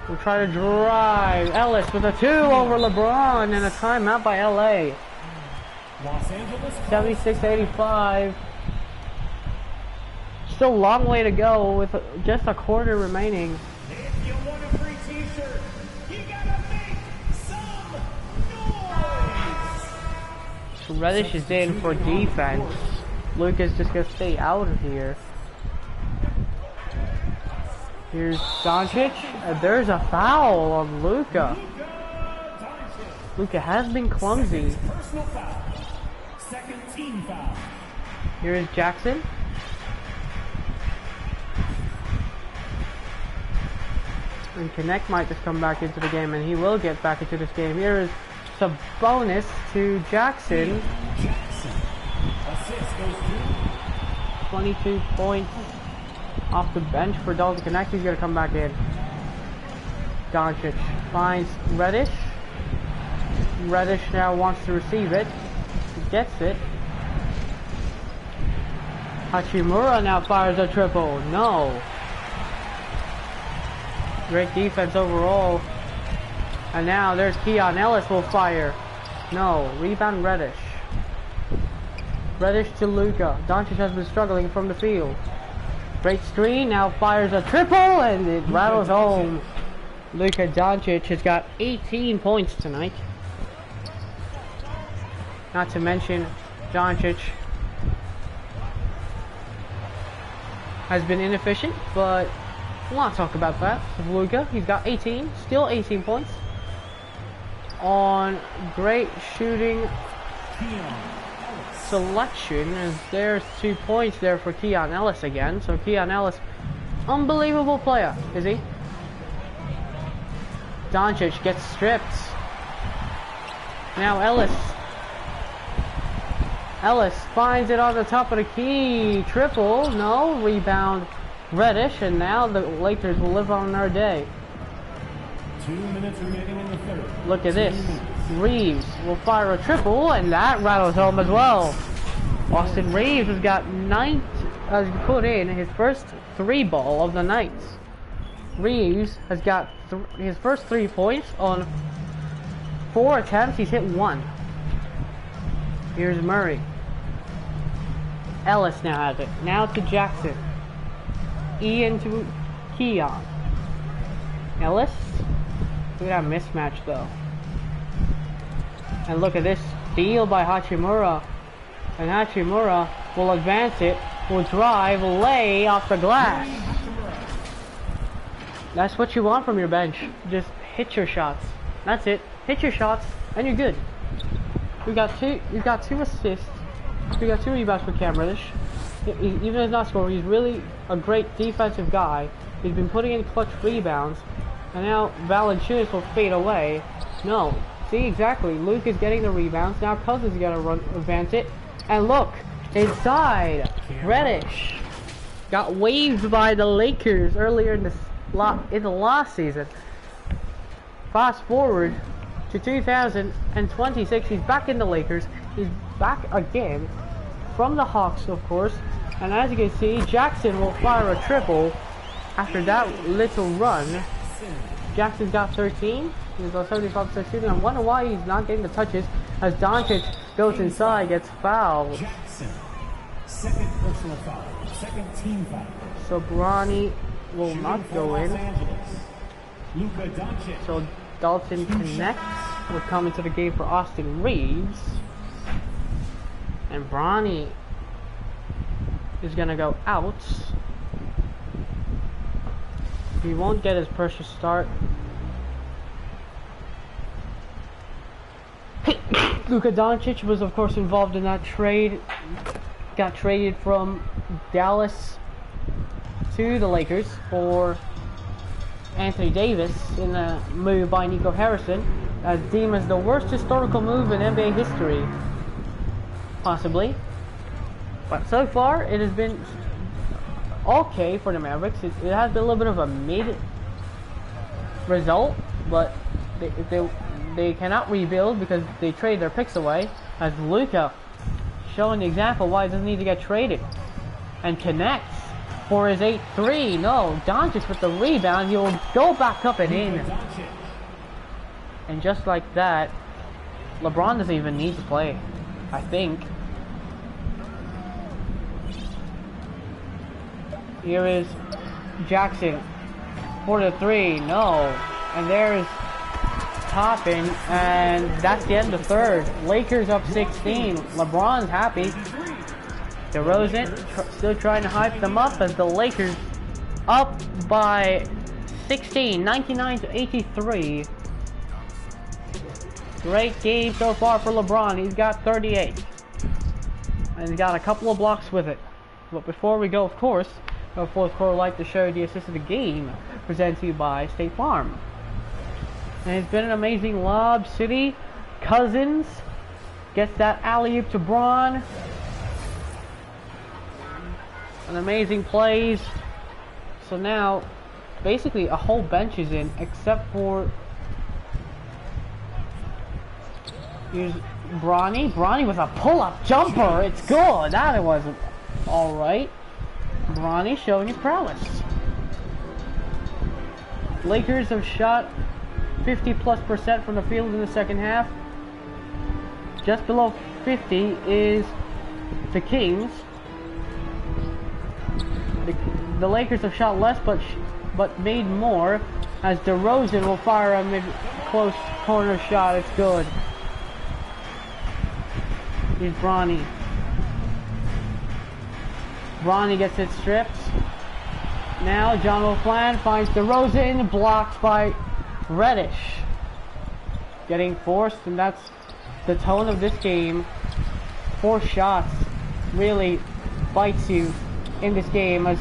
Speaker 1: will try to drive. Ellis with a 2 over LeBron, and a timeout by LA.
Speaker 2: Los Angeles
Speaker 1: 76-85. Still a long way to go with just a quarter remaining.
Speaker 2: If you want a free t-shirt, you gotta make some noise.
Speaker 1: So Reddish is in for defense. Luka's just gonna stay out of here. Here's Doncic. There's a foul on Luka. Luka has been clumsy.
Speaker 2: Personal foul. Second team foul.
Speaker 1: Here is Jackson. And Connect might just come back into the game, and he will get back into this game. Here is Sabonis to Jackson.
Speaker 2: Jackson. Assist goes to
Speaker 1: 22 points off the bench for Dalton Connect. He's gonna come back in. Doncic finds Reddish. Reddish now wants to receive it. He gets it. Hachimura now fires a triple. No. Great defense overall. And now there's Keon Ellis will fire. No. Rebound Reddish. Reddish to Luka. Doncic has been struggling from the field. Great screen. Now fires a triple, and it rattles home. Luka Doncic has got 18 points tonight. Not to mention, Doncic has been inefficient, but we'll not talk about that. Luka, he's got 18, still 18 points. On great shooting selection, as there's 2 points there for Keon Ellis again. So Keon Ellis, unbelievable player, is he? Doncic gets stripped. Now Ellis finds it on the top of the key. Triple, no. Rebound Reddish, and now the Lakers will live on their day.
Speaker 2: 2 minutes remaining in the third.
Speaker 1: Look at this. Reeves will fire a triple, and that rattles home as well. Austin Reeves has put in his first 3 ball of the night. Reeves has got his first 3 points on 4 attempts. He's hit 1. Here's Murray. Ellis now has it. Now to Jackson. Ian to Keon. Ellis. Look at that mismatch though. And look at this steal by Hachimura. And Hachimura will advance it, will drive, lay off the glass. That's what you want from your bench. Just hit your shots. That's it. Hit your shots, and you're good. We got two assists. We got 2 rebounds for Cam Reddish. Even if he's not scoring, he's really a great defensive guy. He's been putting in clutch rebounds, and now Valanciunas will fade away. No, see exactly. Luke is getting the rebounds. Now Cousins is gonna advance it, and look inside. Reddish got waived by the Lakers earlier in the last season. Fast forward to 2026, he's back in the Lakers. He's back again from the Hawks, of course. And as you can see, Jackson will fire a triple after that little run. Jackson's got 13. He's got 75% shooting. I wonder why he's not getting the touches as Doncic goes inside, gets fouled.
Speaker 2: Jackson, second personal foul, second team foul.
Speaker 1: So Bronny will not go in.
Speaker 2: Luka Doncic.
Speaker 1: So Dalton connects. Will come into the game for Austin Reeves. And Bronny is gonna go out. He won't get his precious start. Luka Doncic was of course involved in that trade. Got traded from Dallas to the Lakers for Anthony Davis in a move by Nico Harrison, as deemed as the worst historical move in NBA history. Possibly. But so far, it has been okay for the Mavericks. It has been a little bit of a mid result, but they cannot rebuild because they trade their picks away, as Luka showing the example why he doesn't need to get traded. And connects for his 8-3. No, Doncic with the rebound. He will go back up and in. And just like that, LeBron doesn't even need to play, I think. Here is Jackson for the 3. No. And there's Toppin. And that's the end of the third. Lakers up 16. LeBron's happy. DeRozan still trying to hype them up as the Lakers up by 16, 99-83. Great game so far for LeBron. He's got 38. And he's got a couple of blocks with it. But before we go, of course, the fourth quarter, I'd like to show you the assist of the game presented to you by State Farm. And it's been an amazing lob city. Cousins gets that alley-oop to Braun. An amazing plays. So now, basically, a whole bench is in, except for here's Bronny. Bronny with a pull-up jumper. It's good. That wasn't all right. Bronny showing his prowess. Lakers have shot 50+% from the field in the second half. Just below 50 is the Kings. The Lakers have shot less, but made more, as DeRozan will fire a mid-close corner shot. It's good. Here's Bronny. Bronny gets it stripped. Now John O'Flan finds DeRozan, blocked by Reddish. Getting forced, and that's the tone of this game. 4 shots really bites you in this game, as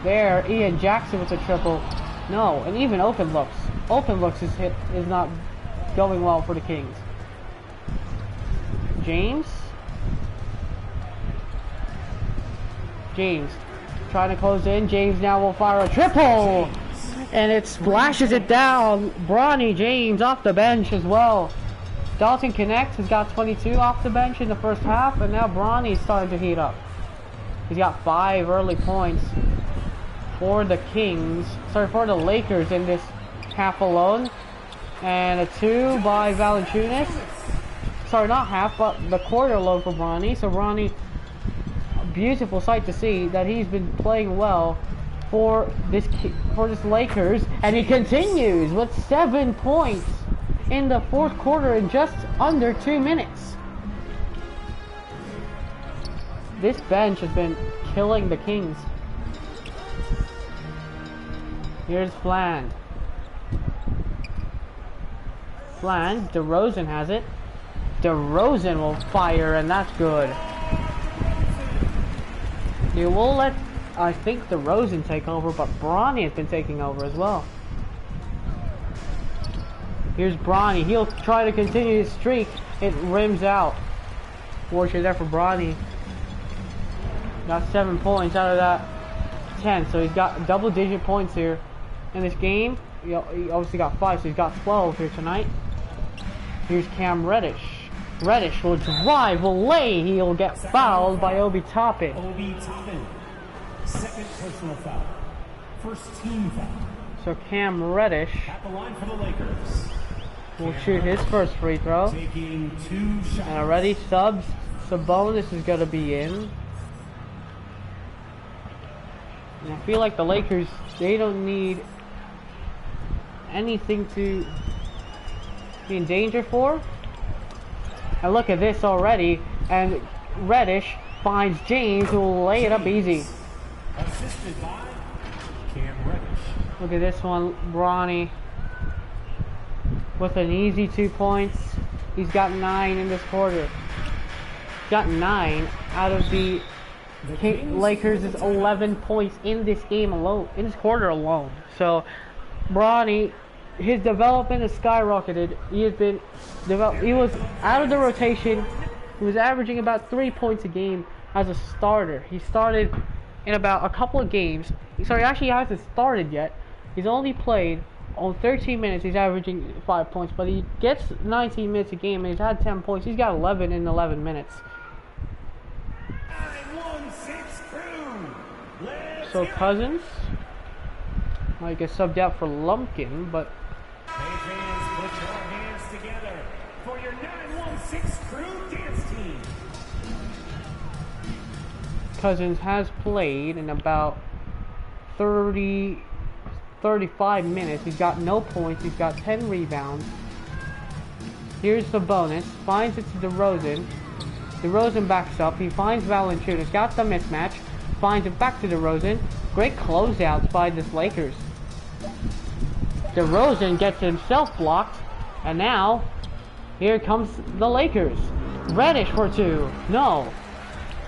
Speaker 1: there Ian Jackson with a triple. No, and even open looks. Open looks is not going well for the Kings. James trying to close in. James now will fire a triple, and it splashes it down. Bronny James off the bench as well. Dalton connects, has got 22 off the bench in the first half, and now Bronny's starting to heat up. He's got 5 early points for the for the Lakers in this half alone. And a 2 by Valanciunas. Sorry, not half, but the quarter alone for Bronny. So Bronny, beautiful sight to see that he's been playing well for this Lakers, and he continues with 7 points in the fourth quarter in just under 2 minutes. This bench has been killing the Kings. Here's Flan. Flan, DeRozan has it. DeRozan will fire, and that's good. You will let, I think, DeRozan take over, but Bronny has been taking over as well. Here's Bronny. He'll try to continue his streak. It rims out. Fortunate there for Bronny. Got 7 points out of that 10, so he's got double-digit points here in this game. He obviously got 5, so he's got 12 here tonight. Here's Cam Reddish. Reddish will drive, will lay. He'll get fouled by Obi Toppin.
Speaker 2: Obi Toppin. Second personal foul. First team foul.
Speaker 1: So Cam Reddish
Speaker 2: At the line for the Lakers.
Speaker 1: will shoot his first free throw.
Speaker 2: Taking 2 shots.
Speaker 1: And already subs. Sabonis is going to be in. And I feel like the Lakers, they don't need anything to be in danger for. And look at this already. And Reddish finds James, who will lay it up easy.
Speaker 2: Assisted by Cam Reddish.
Speaker 1: Look at this one, Bronny with an easy 2 points. He's got 9 in this quarter. Got 9 out of the Lakers' 11 points in this game alone, in this quarter alone. So Bronny, his development has skyrocketed. He has been he was out of the rotation. He was averaging about 3 points a game as a starter. He started in about a couple of games. Sorry, actually he hasn't started yet. He's only played on 13 minutes. He's averaging 5 points, but he gets 19 minutes a game and he's had 10 points. He's got 11 in 11 minutes. So Cousins might get subbed out for Lumpkin, but
Speaker 2: Hey fans, put your hands together for your 916 crew dance team.
Speaker 1: Cousins has played in about 35 minutes. He's got no points. He's got 10 rebounds. Here's the bonus. Finds it to DeRozan. DeRozan backs up. He finds Valanciunas. Got the mismatch. Finds it back to DeRozan. Great closeouts by this Lakers. DeRozan gets himself blocked. And now, here comes the Lakers. Reddish for 2. No.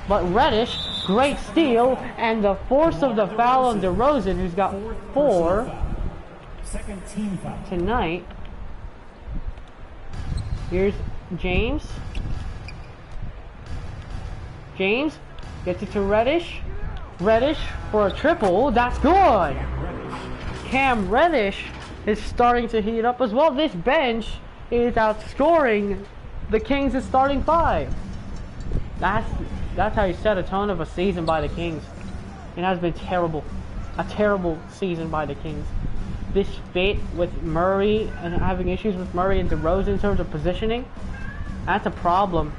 Speaker 1: But Reddish, great steal. And the force of the foul on DeRozan, who's got 4
Speaker 2: Second team foul
Speaker 1: tonight. Here's James. James gets it to Reddish. Reddish for a triple. That's good. Cam Reddish is starting to heat up as well. This bench is outscoring the Kings' starting 5. That's how you set a tone of a season by the Kings. It has been terrible. A terrible season by the Kings. This fit with Murray and having issues with Murray and DeRozan in terms of positioning, that's a problem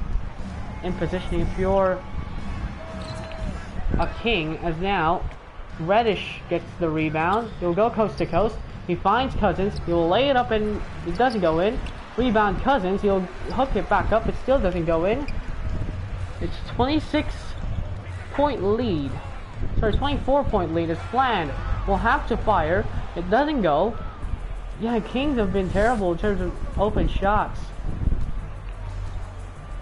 Speaker 1: in positioning if you're a King, as now Reddish gets the rebound. He'll go coast to coast. He finds Cousins. He'll lay it up and it doesn't go in. Rebound Cousins. He'll hook it back up. It still doesn't go in. It's 26-point lead. Sorry, 24-point lead. It's Flan. Will have to fire. It doesn't go. Yeah, Kings have been terrible in terms of open shots.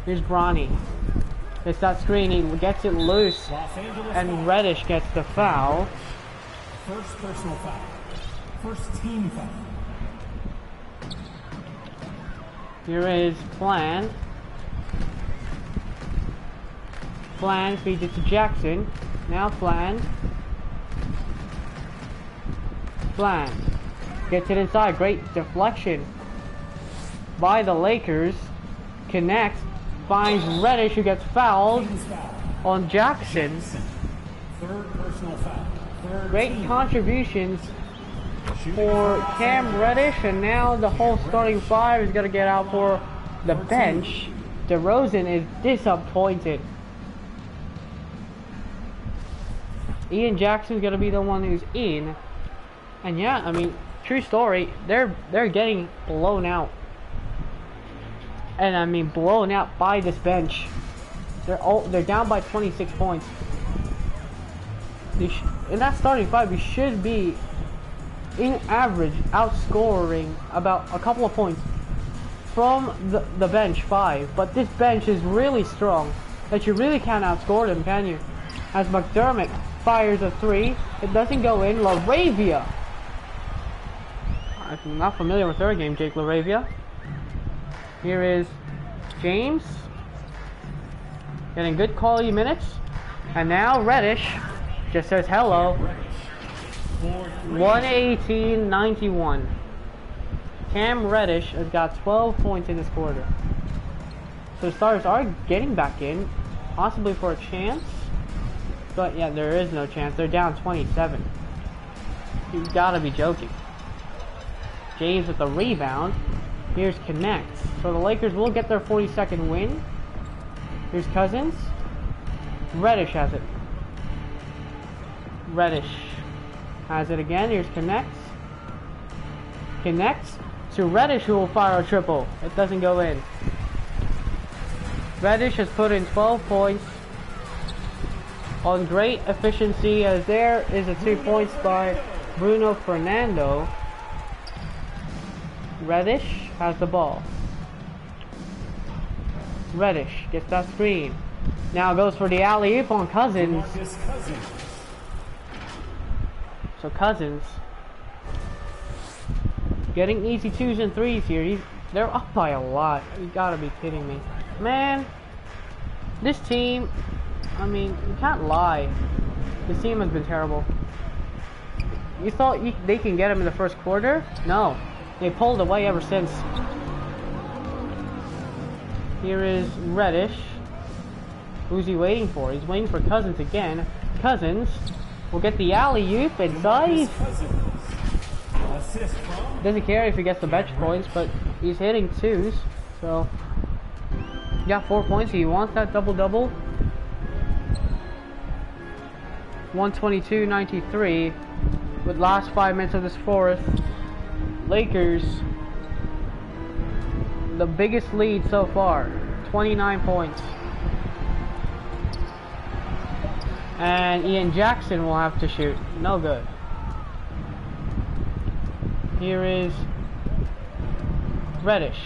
Speaker 1: Here's Bronny. It's that screen. He gets it loose. And Reddish gets the foul.
Speaker 2: First personal foul. First team foul.
Speaker 1: Here is Flan. Flan feeds it to Jackson. Now Flan. Flan gets it inside. Great deflection by the Lakers. Connects. Finds Reddish, who gets fouled on Jackson.
Speaker 2: Third personal foul.
Speaker 1: Great contributions for Cam Reddish, and now the whole starting 5 is going to get out for the bench. DeRozan is disappointed. Ian Jackson's going to be the one who's in. And yeah, I mean, true story, they're getting blown out. And I mean blown out by this bench. They're down by 26 points. In that starting five, you should be, in average, outscoring about a couple of points from the bench 5. But this bench is really strong that you really can't outscore them, can you? As McDermott fires a 3, it doesn't go in. LaRavia. I'm not familiar with her game, Jake LaRavia. Here is James. Getting good quality minutes. And now Reddish just says hello. 118-91. Cam Reddish has got 12 points in this quarter. So the Stars are getting back in, possibly for a chance. But yeah, there is no chance. They're down 27. You gotta be joking. James with the rebound. Here's Connect. So the Lakers will get their 42nd win. Here's Cousins. Reddish has it. Reddish has it again. Here's Connect. Connects to Reddish, who will fire a triple. It doesn't go in. Reddish has put in 12 points on great efficiency, as there is a 2 points by Bruno Fernando. Reddish has the ball. Reddish gets that screen. Now goes for the alley-oop on Cousins. So Cousins getting easy 2s and 3s here. They're up by a lot. You gotta be kidding me. Man, this team, I mean, you can't lie. This team has been terrible. You thought they can get him in the first quarter? No. They pulled away ever since. Here is Reddish. Who's he waiting for? He's waiting for Cousins again. Cousins will get the alley-oop inside. Doesn't care if he gets the bench points, but he's hitting 2s. So, he got 4 points. He wants that double-double. 122-93 with last 5 minutes of this fourth. Lakers, the biggest lead so far, 29 points. And Ian Jackson will have to shoot. No good. Here is Reddish.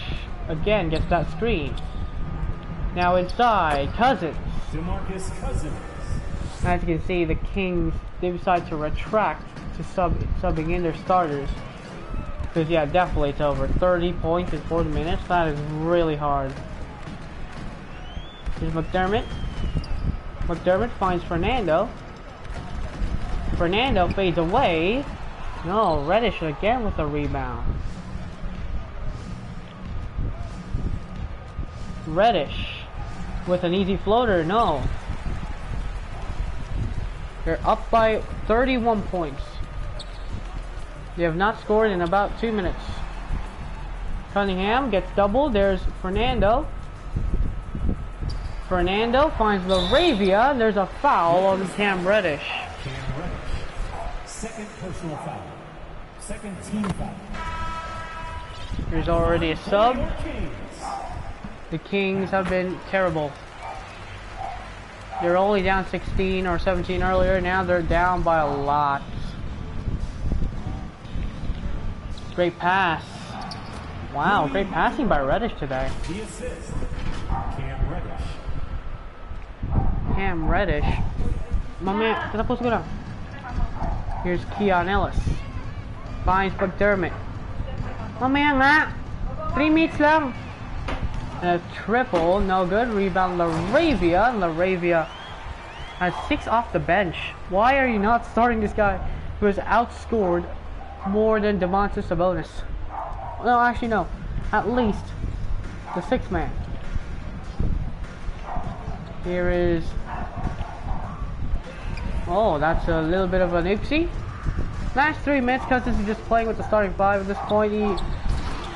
Speaker 1: Again, gets that screen. Now inside, Cousins.
Speaker 2: DeMarcus Cousins.
Speaker 1: As you can see, the Kings, they decide to retract to subbing in their starters. Because yeah, definitely it's over. 30 points in 40 minutes. That is really hard. Here's McDermott. McDermott finds Fernando. Fernando fades away. No, Reddish again with the rebound. Reddish with an easy floater. No. They're up by 31 points. They have not scored in about 2 minutes. Cunningham gets doubled. There's Fernando. Fernando finds LaRavia, and there's a foul on Cam Reddish.
Speaker 2: Cam Reddish. Second personal foul. Second team foul.
Speaker 1: There's already a sub. The Kings have been terrible. They're only down 16 or 17 earlier. Now they're down by a lot. Great pass. Wow, great passing by Reddish today.
Speaker 2: The assist. Cam Reddish.
Speaker 1: Cam Reddish. My man, kita post ko lang. Here's Keon Ellis. Finds McDermott. Mamaya nga. 3 minutes lang. And a triple, no good. Rebound LaRavia. LaRavia has 6 off the bench. Why are you not starting this guy who has outscored more than Domantas Sabonis? No, actually no. At least the 6th man. Here is... Oh, that's a little bit of an oopsie. Last 3 minutes, Cousins is just playing with the starting 5 at this point.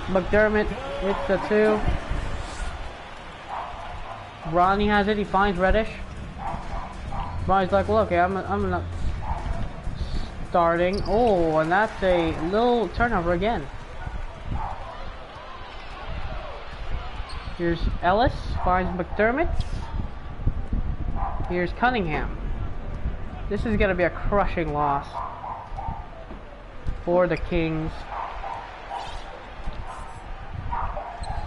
Speaker 1: McDermott with the 2. Ronnie has it. He finds Reddish. Ronnie's like, well, okay, I'm not starting. Oh, and that's a little turnover again. Here's Ellis. Finds McDermott. Here's Cunningham. This is going to be a crushing loss for the Kings.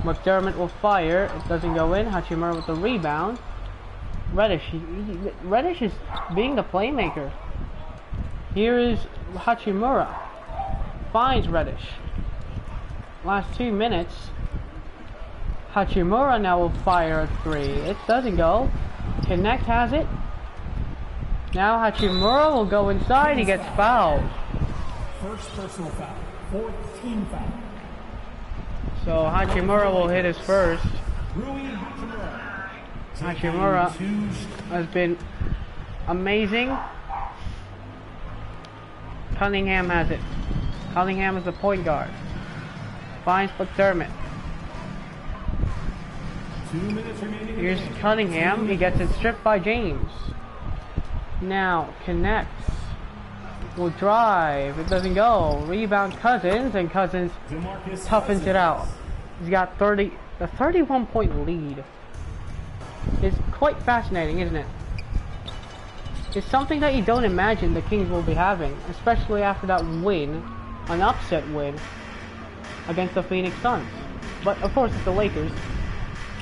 Speaker 1: McDermott will fire. It doesn't go in. Hachimura with the rebound. Reddish. Reddish is being the playmaker. Here is Hachimura. Finds Reddish. Last 2 minutes. Hachimura now will fire a 3. It doesn't go. Connect has it. Now Hachimura will go inside. He gets fouled.
Speaker 2: First personal foul. 4th team foul.
Speaker 1: So Hachimura will hit his first. Hachimura has been amazing. Cunningham has it. Cunningham is the point guard. Finds McDermott.
Speaker 2: 2 minutes remaining.
Speaker 1: Here's Cunningham. He gets it stripped by James. Now connects. Will drive. It doesn't go. Rebound Cousins, and Cousins toughens it out. He's got a 31-point lead. It's quite fascinating, isn't it? It's something that you don't imagine the Kings will be having, especially after that win, an upset win against the Phoenix Suns. But of course it's the Lakers,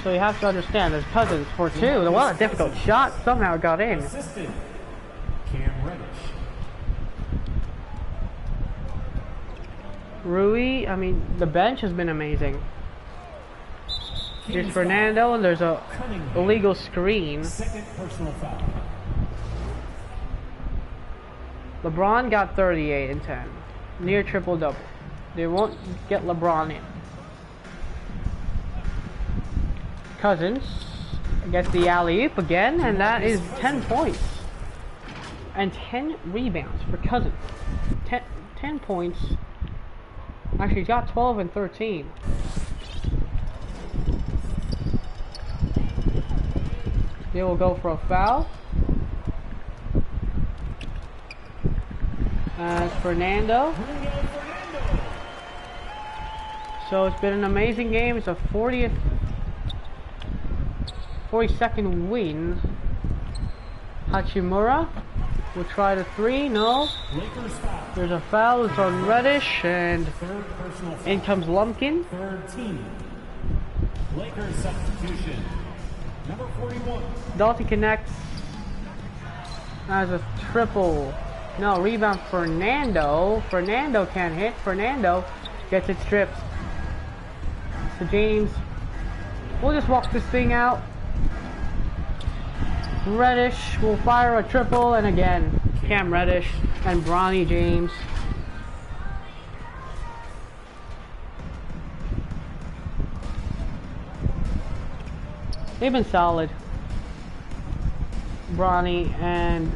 Speaker 1: so you have to understand there's Cousins for 2. What a difficult shot, somehow it got in.
Speaker 2: Assistant, Cam Reddish.
Speaker 1: Rui, I mean, the bench has been amazing. Here's Fernando, and there's a illegal screen.
Speaker 2: Second personal foul.
Speaker 1: LeBron got 38 and 10. Near triple-double. They won't get LeBron in. Cousins gets the alley-oop again, and that is 10 points. And 10 rebounds for Cousins. 10 points. Actually, he's got 12 and 13. They will go for a foul. As Fernando. So it's been an amazing game. It's a 42nd win. Hachimura will try the 3. No. There's a foul. It's on Reddish, and in comes Lumpkin.
Speaker 2: Third team. Lakers substitution. Number 41.
Speaker 1: Dalton connects as a triple. No, rebound Fernando. Fernando can't hit. Fernando gets it stripped. So James, we'll just walk this thing out. Reddish will fire a triple, and again, Cam Reddish and Bronny James. They've been solid. Bronny, and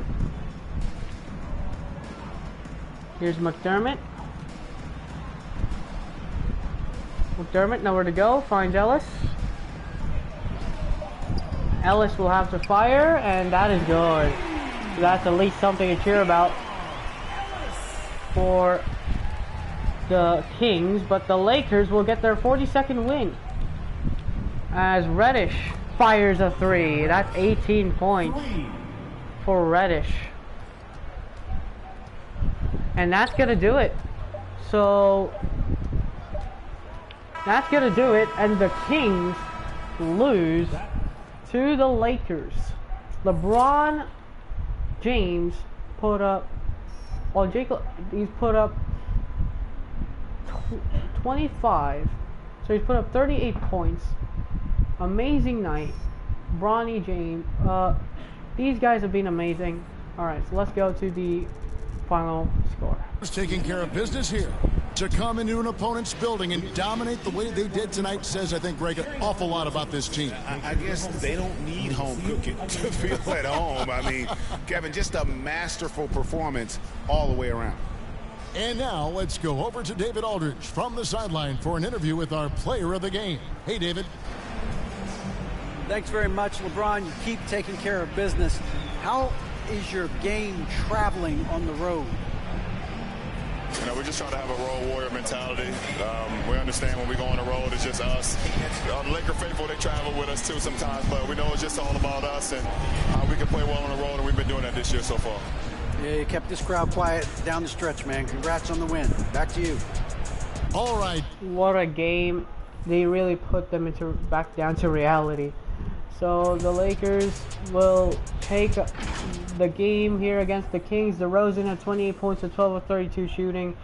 Speaker 1: here's McDermott. McDermott, nowhere to go. Finds Ellis. Ellis will have to fire, and that is good. So that's at least something to cheer about for the Kings, but the Lakers will get their 42nd win as Reddish fires a 3. That's 18 points for Reddish. And that's going to do it. So that's going to do it, and the Kings lose to the Lakers. LeBron James put up, well, he's put up 25, so he's put up 38 points. Amazing night. Bronny James, these guys have been amazing. Alright, so let's go to the final score.
Speaker 4: Taking care of business here. To come into an opponent's building and dominate the way they did tonight says, I think, Greg, an awful lot about this team.
Speaker 3: I guess they don't need home cooking to feel at home. I mean, Kevin, just a masterful performance all the way around.
Speaker 4: And now let's go over to David Aldridge from the sideline for an interview with our player of the game. Hey, David.
Speaker 5: Thanks very much, LeBron. You keep taking care of business. How is your game traveling on the road?
Speaker 3: You know, we just try to have a road warrior mentality. We understand when we go on the road, it's just us. The Laker faithful, they travel with us too sometimes, but we know it's just all about us and how we can play well on the road, and we've been doing that this year so far.
Speaker 5: Yeah, you kept this crowd quiet down the stretch, man. Congrats on the win. Back to you.
Speaker 4: All right.
Speaker 1: What a game. They really put them back down to reality. So the Lakers will take the game here against the Kings. DeRozan had 28 points to 12 of 32 shooting.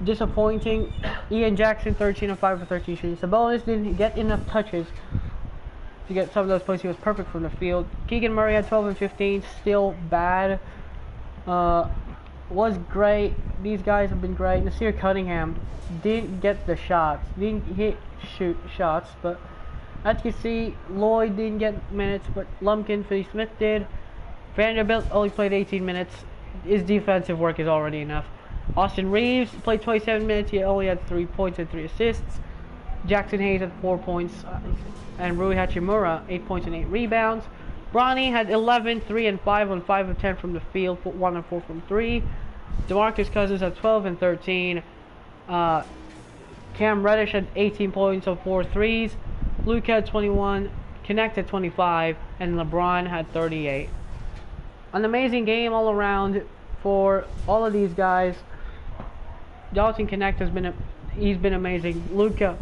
Speaker 1: Disappointing. Ian Jackson 13 of 5 of 13 shooting. Sabonis didn't get enough touches to get some of those points. He was perfect from the field. Keegan Murray had 12 and 15. Still bad. Was great. These guys have been great. Nasir Cunningham didn't get the shots. Didn't shoot shots, but as you can see, Lloyd didn't get minutes, but Lumpkin, Finney Smith did. Vanderbilt only played 18 minutes. His defensive work is already enough. Austin Reeves played 27 minutes. He only had 3 points and 3 assists. Jackson Hayes had 4 points. And Rui Hachimura, 8 points and 8 rebounds. Bronny had 11, 3 and 5 on 5 of 10 from the field, 1 and 4 from 3. DeMarcus Cousins had 12 and 13. Cam Reddish had 18 points on 4 threes. Luke had 21, Connect had 25, and LeBron had 38. An amazing game all around for all of these guys. Dalton Connect has been he's been amazing. Luka,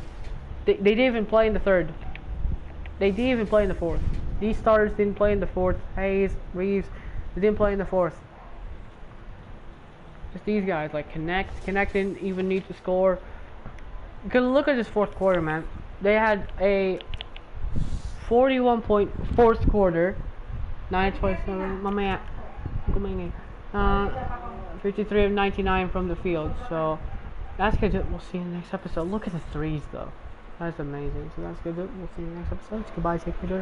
Speaker 1: they didn't even play in the third. They didn't even play in the fourth. These starters didn't play in the fourth. Hayes, Reeves, they didn't play in the fourth. Just these guys, like Connect didn't even need to score. Because look at this fourth quarter, man. They had a 41-point fourth quarter. 9-27, my man. 53 of 99 from the field. So that's good. We'll see you in the next episode. Look at the threes, though. That's amazing. So that's good. We'll see you in the next episode. Goodbye. Take care.